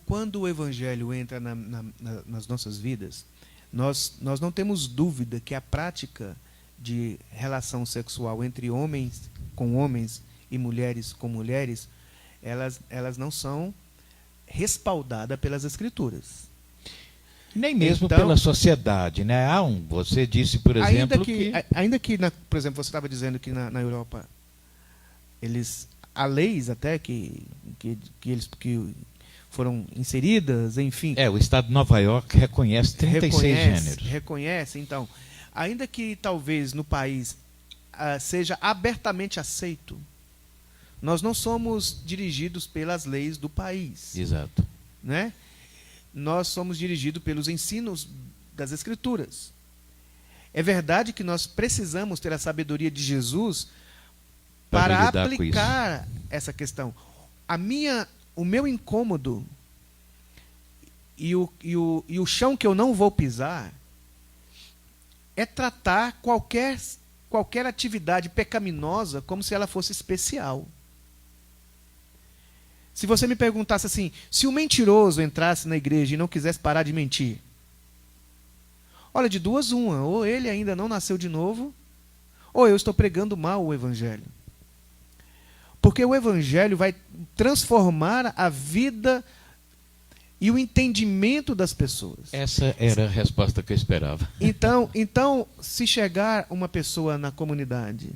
quando o evangelho entra nas nossas vidas, nós não temos dúvida que a prática de relação sexual entre homens com homens e mulheres com mulheres, elas não são respaldadas pelas Escrituras. Nem mesmo Então, pela sociedade, né? Você disse, por exemplo, ainda que por exemplo, você estava dizendo que na Europa há leis até que foram inseridas, enfim. o Estado de Nova York reconhece 36 gêneros. Reconhece, então, ainda que talvez no país seja abertamente aceito, nós não somos dirigidos pelas leis do país. Exato. Né? Nós somos dirigidos pelos ensinos das Escrituras. É verdade que nós precisamos ter a sabedoria de Jesus para aplicar essa questão. O meu incômodo e o chão que eu não vou pisar é tratar qualquer atividade pecaminosa como se ela fosse especial. Se você me perguntasse assim, se o mentiroso entrasse na igreja e não quisesse parar de mentir, olha, de duas uma, ou ele ainda não nasceu de novo, ou eu estou pregando mal o evangelho. Porque o evangelho vai transformar a vida e o entendimento das pessoas. Essa era a resposta que eu esperava. Então, se chegar uma pessoa na comunidade,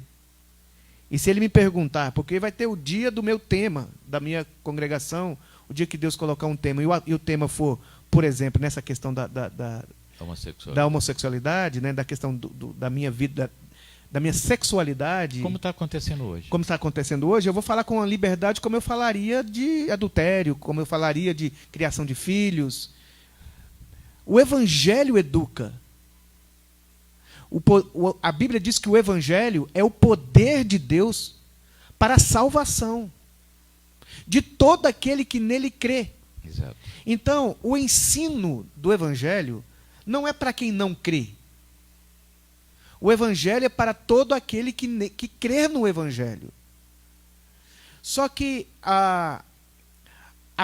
e se ele me perguntar, porque vai ter o dia do meu tema, da minha congregação, o dia que Deus colocar um tema, e o tema for, por exemplo, nessa questão da homossexualidade, né, da questão da minha vida, da minha sexualidade. Como está acontecendo hoje. Como está acontecendo hoje, eu vou falar com a liberdade como eu falaria de adultério, como eu falaria de criação de filhos. O evangelho educa. A Bíblia diz que o evangelho é o poder de Deus para a salvação de todo aquele que nele crê. Exato. Então, o ensino do evangelho não é para quem não crê. O evangelho é para todo aquele que crê no evangelho. Só que a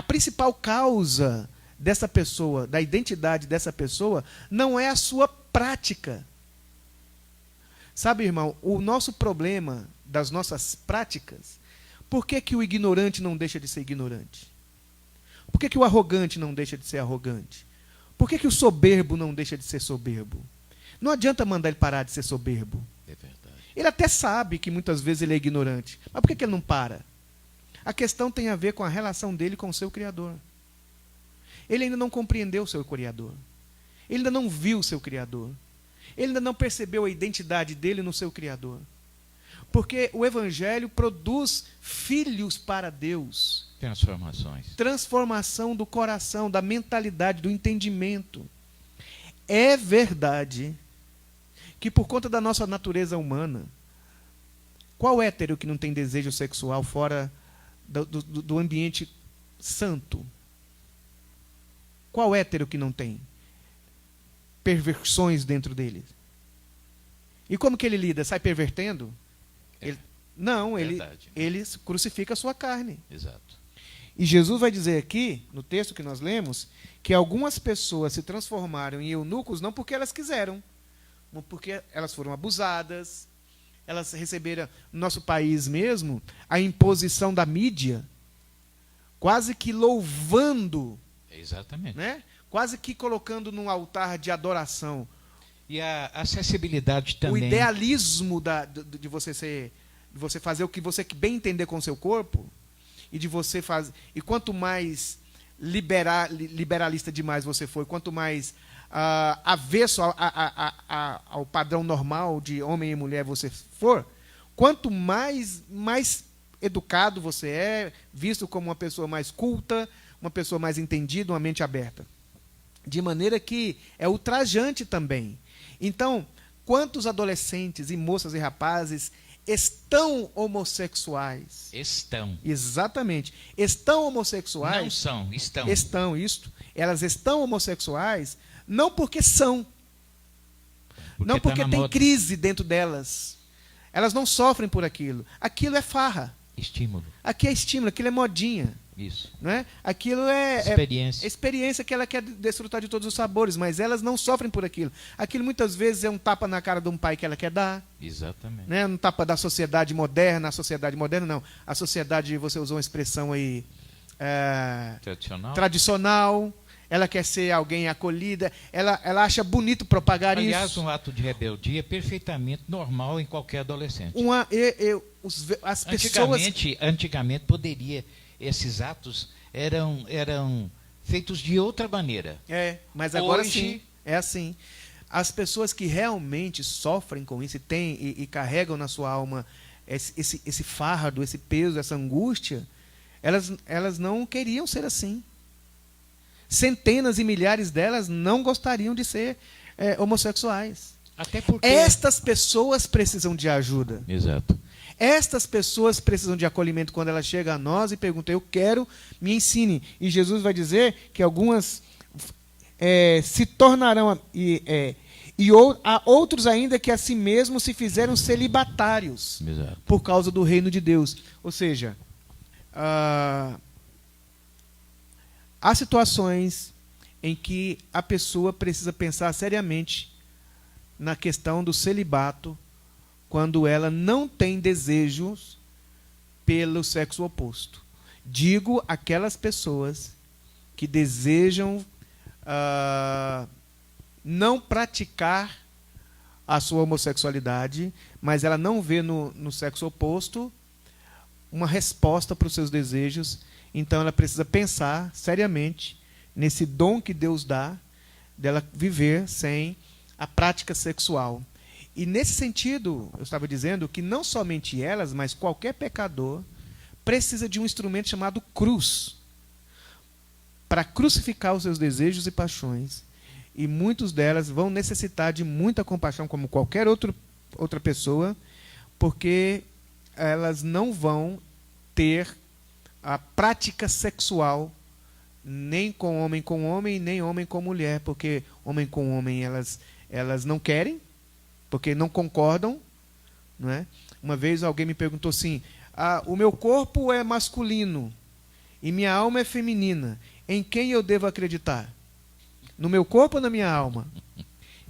principal causa dessa pessoa, da identidade dessa pessoa, não é a sua prática. Sabe, irmão, o nosso problema das nossas práticas, por que o ignorante não deixa de ser ignorante? Por que o arrogante não deixa de ser arrogante? Por que o soberbo não deixa de ser soberbo? Não adianta mandar ele parar de ser soberbo. É verdade. Ele até sabe que muitas vezes ele é ignorante. Mas por que ele não para? A questão tem a ver com a relação dele com o seu Criador. Ele ainda não compreendeu o seu Criador. Ele ainda não viu o seu Criador. Ele ainda não percebeu a identidade dele no seu Criador. Porque o Evangelho produz filhos para Deus. Transformações. Transformação do coração, da mentalidade, do entendimento. É verdade que por conta da nossa natureza humana, qual hétero que não tem desejo sexual fora do ambiente santo? Qual hétero que não tem perversões dentro dele? E como que ele lida? Sai pervertendo? Ele crucifica a sua carne. Exato. E Jesus vai dizer aqui, no texto que nós lemos, que algumas pessoas se transformaram em eunucos não porque elas quiseram, mas porque elas foram abusadas, elas receberam, no nosso país mesmo, a imposição da mídia, quase que louvando, Exatamente. né? quase que colocando num altar de adoração. E a acessibilidade O também. idealismo de você fazer o que você bem entender com o seu corpo, e de você fazer. E quanto mais liberalista demais você for, quanto mais avesso ao padrão normal de homem e mulher você for, quanto mais educado você é, visto como uma pessoa mais culta, uma pessoa mais entendida, uma mente aberta. De maneira que é ultrajante também. Então, quantos adolescentes e moças e rapazes estão homossexuais? Estão. Exatamente. Estão homossexuais. Não são, estão. Estão, isto. Elas estão homossexuais não porque são. Não porque tá na tem moda. crise dentro delas. Elas não sofrem por aquilo. Aquilo é farra. Estímulo. Aqui é estímulo, aquilo é modinha. Isso. Não é? Aquilo é Experiência. experiência que ela quer desfrutar de todos os sabores, mas elas não sofrem por aquilo. Aquilo muitas vezes é um tapa na cara de um pai que ela quer dar. Exatamente. Né? Um tapa da sociedade moderna. A sociedade moderna não. A sociedade, você usou uma expressão aí tradicional. Ela quer ser alguém acolhida. Ela acha bonito propagar Aliás, isso. um ato de rebeldia é perfeitamente normal em qualquer adolescente. As pessoas... Antigamente poderia, esses atos eram feitos de outra maneira. Mas agora Hoje... sim, é assim. As pessoas que realmente sofrem com isso e carregam na sua alma esse fardo, esse peso, essa angústia, elas não queriam ser assim. Centenas e milhares delas não gostariam de ser homossexuais. Até porque... Estas pessoas precisam de ajuda. Exato. Estas pessoas precisam de acolhimento quando elas chegam a nós e perguntam, eu quero, me ensine. E Jesus vai dizer que algumas se tornarão, há outros ainda que a si mesmos se fizeram celibatários. Exato. Por causa do reino de Deus. Ou seja, há situações em que a pessoa precisa pensar seriamente na questão do celibato quando ela não tem desejos pelo sexo oposto. Digo aquelas pessoas que desejam não praticar a sua homossexualidade, mas ela não vê no sexo oposto uma resposta para os seus desejos. Então ela precisa pensar seriamente nesse dom que Deus dá dela viver sem a prática sexual. E nesse sentido, eu estava dizendo que não somente elas, mas qualquer pecador precisa de um instrumento chamado cruz para crucificar os seus desejos e paixões. E muitas delas vão necessitar de muita compaixão, como qualquer outra pessoa, porque elas não vão ter a prática sexual nem com homem, nem homem com mulher, porque homem com homem elas não querem, porque não concordam, não é? Uma vez alguém me perguntou assim, o meu corpo é masculino e minha alma é feminina, em quem eu devo acreditar? No meu corpo ou na minha alma?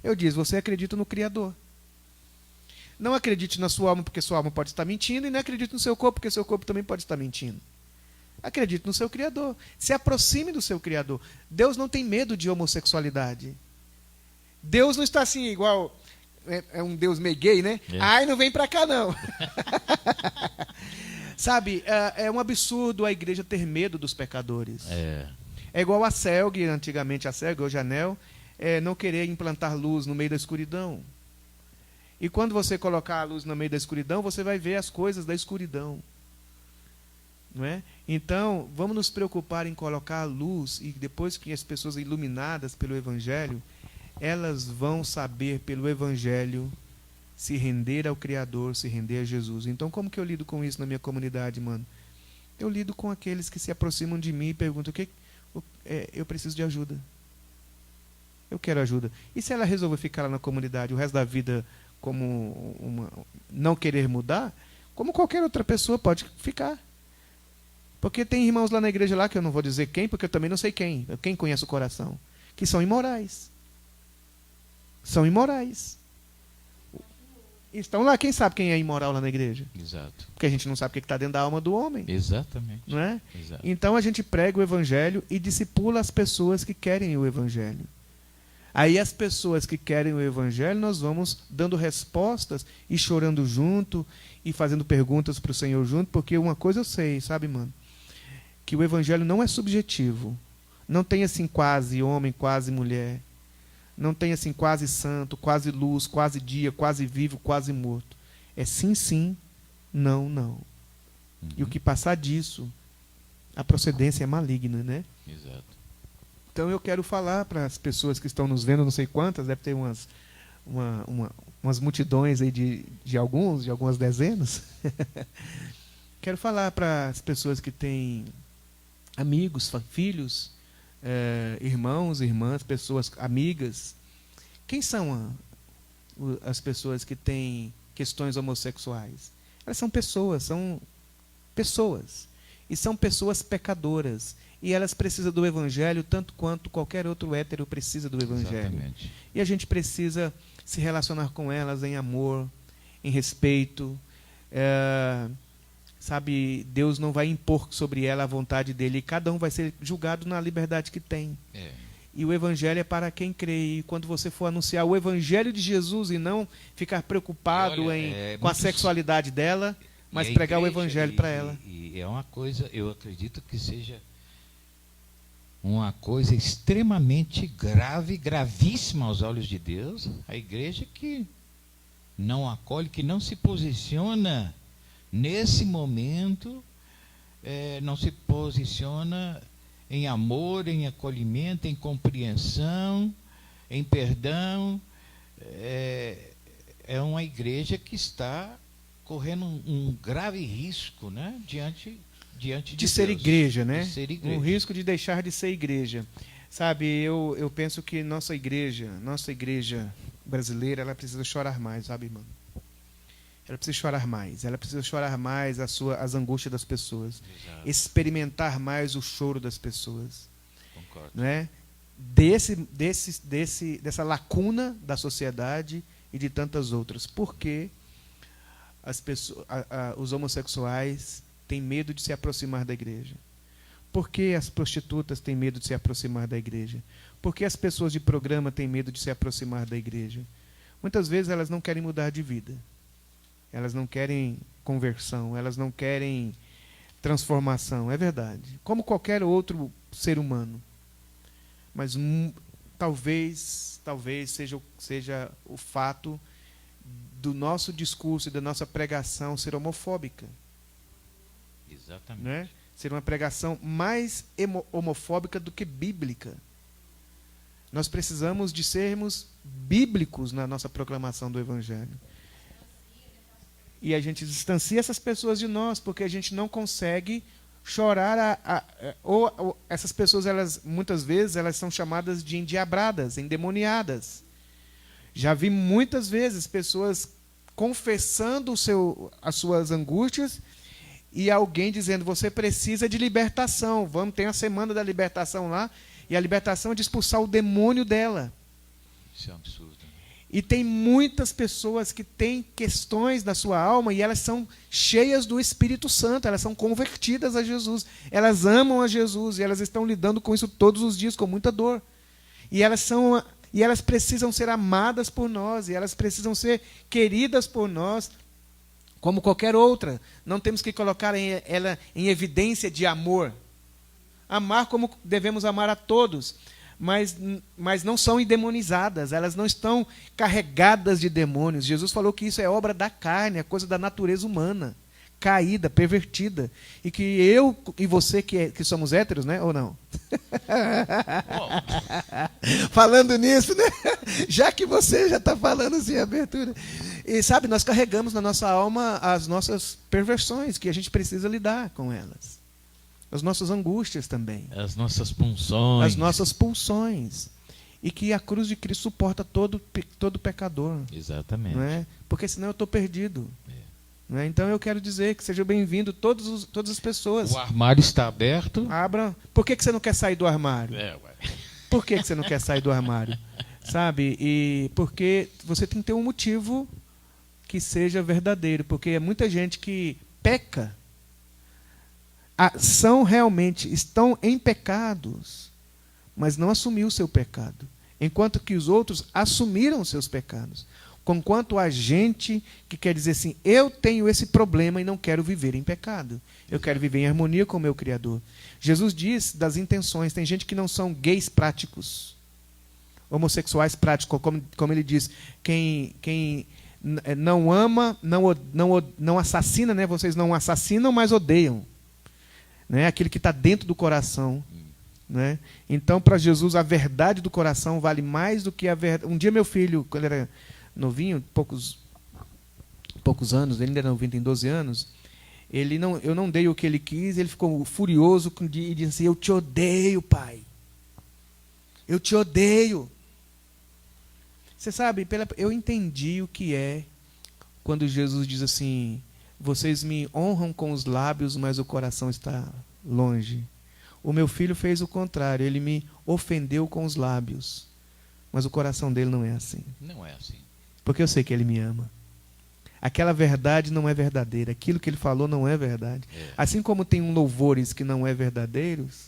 Eu disse, você acredita no Criador. Não acredite na sua alma, porque sua alma pode estar mentindo, e não acredite no seu corpo, porque seu corpo também pode estar mentindo. Acredite no seu Criador. Se aproxime do seu Criador. Deus não tem medo de homossexualidade. Deus não está assim, igual... É um Deus meio gay, né? Ai, não vem pra cá, não. Sabe, é um absurdo a igreja ter medo dos pecadores. É igual a CELG, antigamente a CELG, hoje a ANEL, não querer implantar luz no meio da escuridão. E quando você colocar a luz no meio da escuridão, você vai ver as coisas da escuridão. Não é? Então, vamos nos preocupar em colocar a luz, e depois que as pessoas iluminadas pelo Evangelho, elas vão saber pelo Evangelho se render ao Criador, se render a Jesus. Então, como que eu lido com isso na minha comunidade, mano? Eu lido com aqueles que se aproximam de mim e perguntam, eu preciso de ajuda. Eu quero ajuda. E se ela resolver ficar lá na comunidade o resto da vida como não querer mudar, como qualquer outra pessoa pode ficar. Porque tem irmãos lá na igreja lá, que eu não vou dizer quem, porque eu também não sei quem conhece o coração, que são imorais. São imorais. Estão lá, quem sabe quem é imoral lá na igreja? Exato. Porque a gente não sabe o que está dentro da alma do homem. Exatamente. Não é? Exato. Então a gente prega o evangelho e discipula as pessoas que querem o evangelho. Aí as pessoas que querem o evangelho, nós vamos dando respostas e chorando junto e fazendo perguntas para o Senhor junto, porque uma coisa eu sei, sabe, mano? Que o evangelho não é subjetivo. Não tem assim quase homem, quase mulher. Não tem assim quase santo, quase luz, quase dia, quase vivo, quase morto. É sim, sim, não, não. E o que passar disso, a procedência é maligna, né? Exato. Então eu quero falar para as pessoas que estão nos vendo, não sei quantas, deve ter umas multidões aí de algumas dezenas. Quero falar para as pessoas que têm amigos, filhos, irmãos, irmãs, pessoas amigas. Quem são as pessoas que têm questões homossexuais? Elas são pessoas. E são pessoas pecadoras. E elas precisam do evangelho tanto quanto qualquer outro hétero precisa do evangelho. Exatamente. E a gente precisa se relacionar com elas em amor, em respeito. Sabe, Deus não vai impor sobre ela a vontade dele. E cada um vai ser julgado na liberdade que tem. E o evangelho é para quem crê. E quando você for anunciar o evangelho de Jesus e não ficar preocupado com a sexualidade dela, mas pregar o evangelho para ela. E é uma coisa, eu acredito que seja uma coisa extremamente grave, gravíssima aos olhos de Deus, a igreja que não acolhe, que não se posiciona nesse momento, não se posiciona em amor, em acolhimento, em compreensão, em perdão. É uma igreja que está correndo um grave risco, né, diante de ser Deus, igreja, né? de ser igreja. Um risco de deixar de ser igreja. Sabe, eu penso que nossa igreja brasileira, ela precisa chorar mais, sabe, irmão? Ela precisa chorar mais as angústias das pessoas. Exato. Experimentar mais o choro das pessoas. Concordo. Não é? Dessa lacuna da sociedade e de tantas outras. Porque os homossexuais têm medo de se aproximar da igreja? Por que as prostitutas têm medo de se aproximar da igreja? Por que as pessoas de programa têm medo de se aproximar da igreja? Muitas vezes elas não querem mudar de vida. Elas não querem conversão, elas não querem transformação, é verdade. Como qualquer outro ser humano. Mas talvez seja o fato do nosso discurso e da nossa pregação ser homofóbica. Exatamente. Né? Ser uma pregação mais homofóbica do que bíblica. Nós precisamos de sermos bíblicos na nossa proclamação do evangelho. E a gente distancia essas pessoas de nós, porque a gente não consegue chorar. Ou essas pessoas, muitas vezes, elas são chamadas de endiabradas, endemoniadas. Já vi muitas vezes pessoas confessando as suas angústias e alguém dizendo, você precisa de libertação. Tem a semana da libertação lá, e a libertação é de expulsar o demônio dela. Isso é um absurdo. E tem muitas pessoas que têm questões na sua alma e elas são cheias do Espírito Santo, elas são convertidas a Jesus, elas amam a Jesus e elas estão lidando com isso todos os dias, com muita dor. E elas precisam ser amadas por nós, e elas precisam ser queridas por nós, como qualquer outra. Não temos que colocar ela em evidência de amor. Amar como devemos amar a todos. Mas não são endemonizadas, elas não estão carregadas de demônios. Jesus falou que isso é obra da carne, é coisa da natureza humana, caída, pervertida. E que eu e você que somos héteros, né? Ou não? Falando nisso, né? Já que você já está falando assim, abertura. E sabe, nós carregamos na nossa alma as nossas perversões, que a gente precisa lidar com elas. As nossas angústias também. As nossas punções. As nossas pulsões. E que a cruz de Cristo suporta todo pecador. Exatamente. Não é? Porque senão eu estou perdido. Não é? Então eu quero dizer que seja bem-vindo todas as pessoas. O armário está aberto. Abra. Por que você não quer sair do armário? Por que você não quer sair do armário? Sabe? E porque você tem que ter um motivo que seja verdadeiro, porque é muita gente que peca, estão em pecados, mas não assumiu o seu pecado, enquanto que os outros assumiram os seus pecados. Conquanto a gente que quer dizer assim, eu tenho esse problema e não quero viver em pecado. Eu quero viver em harmonia com o meu Criador. Jesus diz das intenções. Tem gente que não são gays práticos, homossexuais práticos, como ele diz. Quem não ama, não assassina, né? Vocês não assassinam, mas odeiam. Né? Aquele que está dentro do coração. Né? Então, para Jesus, a verdade do coração vale mais do que a verdade. Um dia meu filho, quando ele era novinho, poucos anos, ele ainda era novinho, tem 12 anos, eu não dei o que ele quis, ele ficou furioso e disse assim, eu te odeio, pai. Eu te odeio. Você sabe, eu entendi o que é quando Jesus diz assim, vocês me honram com os lábios, mas o coração está longe. O meu filho fez o contrário, ele me ofendeu com os lábios, mas o coração dele não é assim. Não é assim. Porque eu sei que ele me ama. Aquela verdade não é verdadeira. Aquilo que ele falou não é verdade. Assim como tem louvores que não é verdadeiros,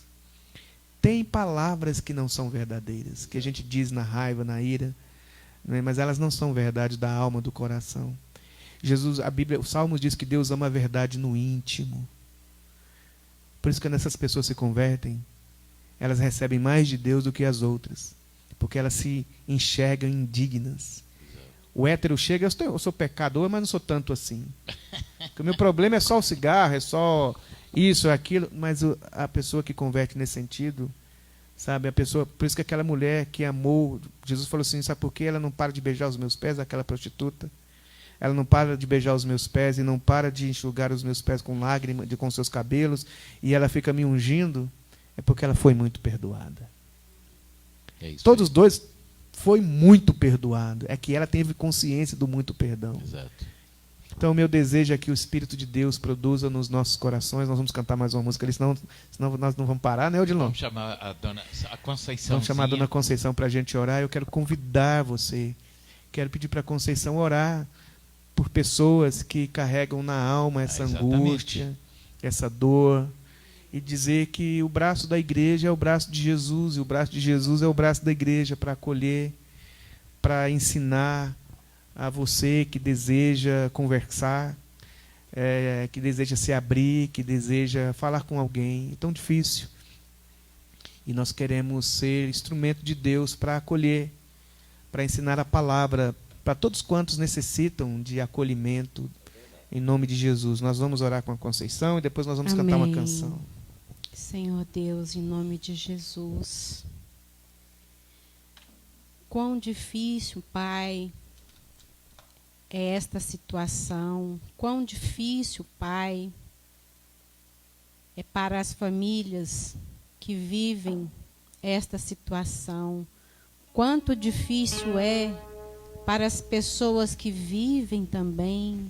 tem palavras que não são verdadeiras, que a gente diz na raiva, na ira, né? Mas elas não são verdade da alma, do coração. A Bíblia, os Salmos diz que Deus ama a verdade no íntimo. Por isso que quando essas pessoas se convertem, elas recebem mais de Deus do que as outras, porque elas se enxergam indignas. O hétero chega, eu sou pecador, mas não sou tanto assim. Porque o meu problema é só o cigarro, é só isso, aquilo. Mas a pessoa que converte nesse sentido, sabe? Por isso que aquela mulher que amou, Jesus falou assim, sabe por quê? Ela não para de beijar os meus pés, aquela prostituta. Ela não para de beijar os meus pés e não para de enxugar os meus pés com lágrimas, com seus cabelos, e ela fica me ungindo, é porque ela foi muito perdoada. Todos os dois foi muito perdoado. É que ela teve consciência do muito perdão. Exato. Então, o meu desejo é que o Espírito de Deus produza nos nossos corações. Nós vamos cantar mais uma música ali, senão nós não vamos parar, né, Odilon? Vamos chamar a Conceição. Vamos chamar a Dona Conceição para a gente orar. Eu quero convidar você. Quero pedir para a Conceição orar por pessoas que carregam na alma essa angústia, essa dor. E dizer que o braço da igreja é o braço de Jesus, e o braço de Jesus é o braço da igreja para acolher, para ensinar a você que deseja conversar, que deseja se abrir, que deseja falar com alguém. É tão difícil. E nós queremos ser instrumento de Deus para acolher, para ensinar a palavra para todos quantos necessitam de acolhimento, em nome de Jesus. Nós vamos orar com a Conceição e depois nós vamos cantar uma canção. Senhor Deus, em nome de Jesus, quão difícil, Pai, é esta situação, quão difícil, Pai, é para as famílias que vivem esta situação, quanto difícil é para as pessoas que vivem também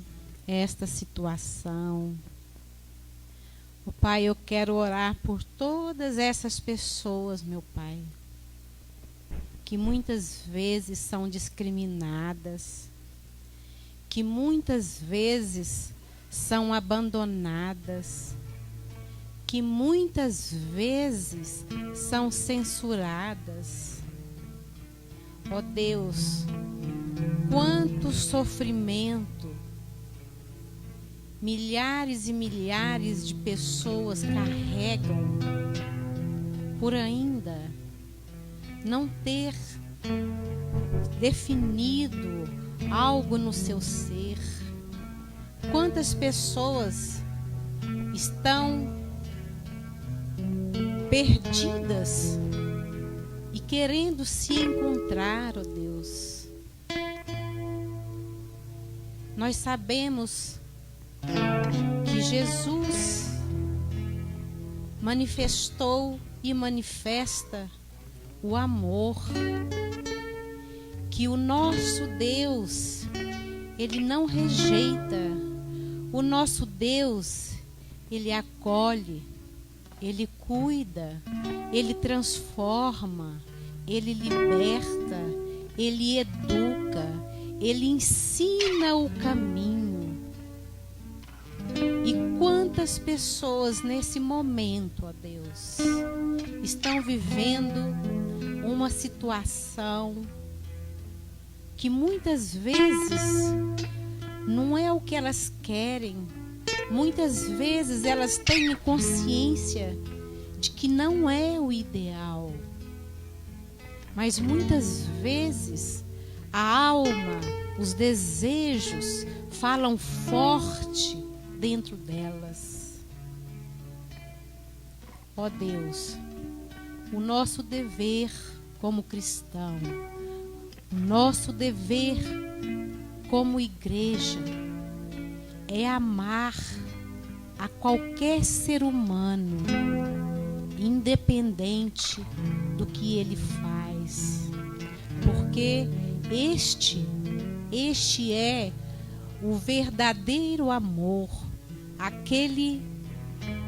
esta situação. Oh, Pai, eu quero orar por todas essas pessoas, meu Pai, que muitas vezes são discriminadas, que muitas vezes são abandonadas, que muitas vezes são censuradas. Ó Deus, quanto sofrimento milhares e milhares de pessoas carregam por ainda não ter definido algo no seu ser. Quantas pessoas estão perdidas e querendo se encontrar, ó Deus. Nós sabemos que Jesus manifestou e manifesta o amor, que o nosso Deus, Ele não rejeita, o nosso Deus, Ele acolhe, Ele cuida, Ele transforma, Ele liberta, Ele educa, Ele ensina o caminho. E quantas pessoas nesse momento, ó Deus, estão vivendo uma situação que muitas vezes não é o que elas querem. Muitas vezes elas têm consciência de que não é o ideal. Mas muitas vezes a alma, os desejos falam forte dentro delas. Ó Deus, o nosso dever como cristão, o nosso dever como igreja é amar a qualquer ser humano, independente do que ele faz, porque este é o verdadeiro amor, aquele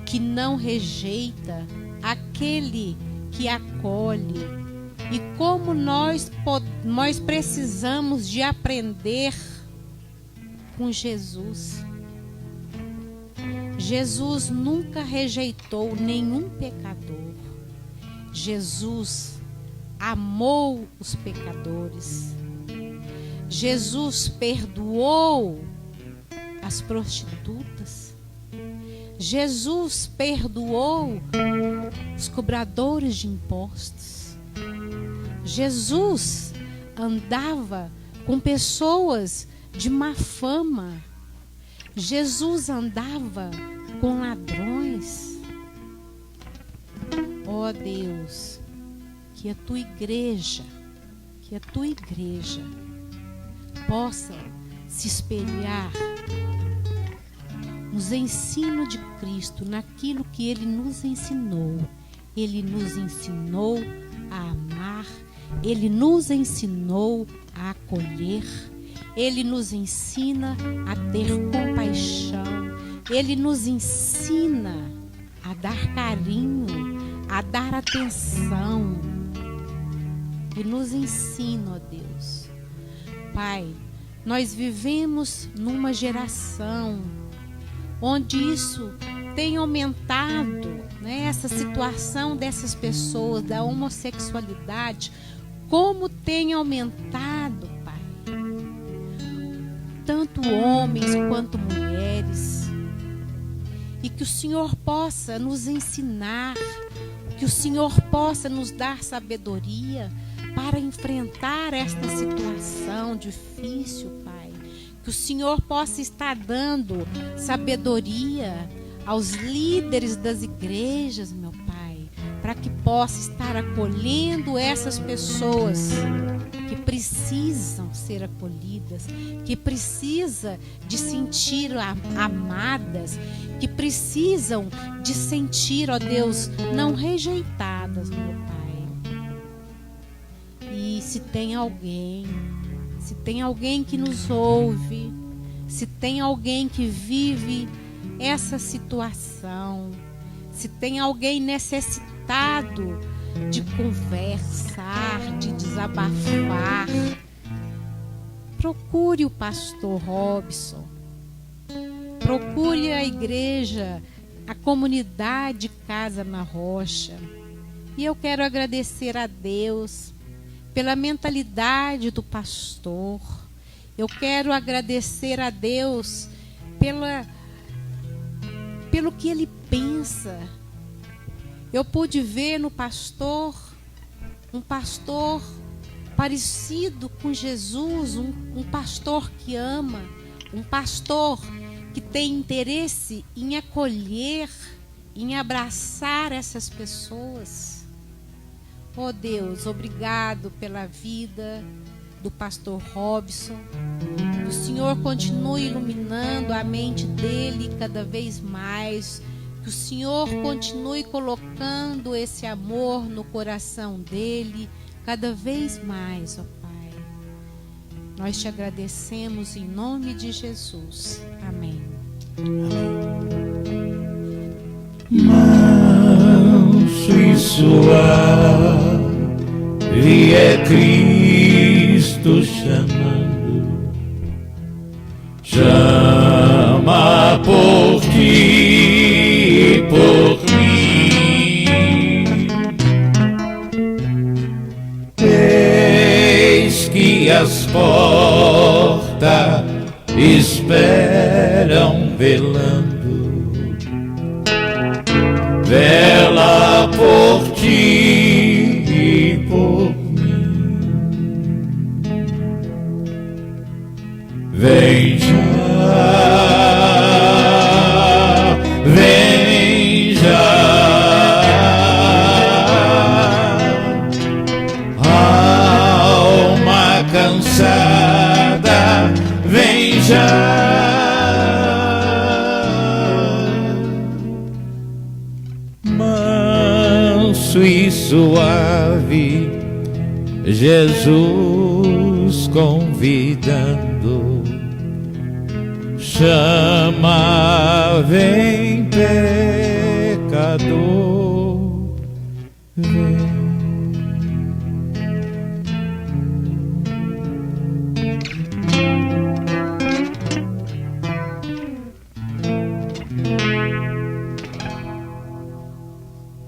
que não rejeita, aquele que acolhe. E como nós precisamos de aprender com Jesus. Jesus nunca rejeitou nenhum pecador. Jesus amou os pecadores. Jesus perdoou as prostitutas. Jesus perdoou os cobradores de impostos. Jesus andava com pessoas de má fama. Jesus andava com ladrões. Ó Deus, que a tua igreja possa se espelhar nos ensinos de Cristo, naquilo que Ele nos ensinou. Ele nos ensinou a amar, Ele nos ensinou a acolher, Ele nos ensina a ter compaixão, Ele nos ensina a dar carinho, a dar atenção. E nos ensina, ó Deus. Pai, nós vivemos numa geração onde isso tem aumentado, né? Essa situação dessas pessoas, da homossexualidade, como tem aumentado, Pai. Tanto homens quanto mulheres. E que o Senhor possa nos ensinar, que o Senhor possa nos dar sabedoria para enfrentar esta situação difícil, Pai. Que o Senhor possa estar dando sabedoria aos líderes das igrejas, meu Pai, para que possa estar acolhendo essas pessoas que precisam ser acolhidas, que precisam de sentir amadas, que precisam de sentir, ó Deus, não rejeitadas, meu Pai. E se tem alguém que nos ouve, se tem alguém que vive essa situação, se tem alguém necessitado de conversar, de desabafar, procure o pastor Robson, procure a igreja, a comunidade Casa na Rocha. E eu quero agradecer a Deus pela mentalidade do pastor. Eu quero agradecer a Deus pelo que ele pensa. Eu pude ver no pastor um pastor parecido com Jesus, um pastor que ama, um pastor que tem interesse em acolher, em abraçar essas pessoas. Oh Deus, obrigado pela vida do pastor Robson. Que o Senhor continue iluminando a mente dele cada vez mais. Que o Senhor continue colocando esse amor no coração dele cada vez mais, ó Pai. Nós te agradecemos em nome de Jesus. Amém. Manso e suave é Cristo chamando, chama por ti, por mim. Eis que as portas esperam velando, vela por ti e por mim. Vem já, vem já, alma cansada, vem já. Manso e suave, Jesus convidando, chama, vem pecador.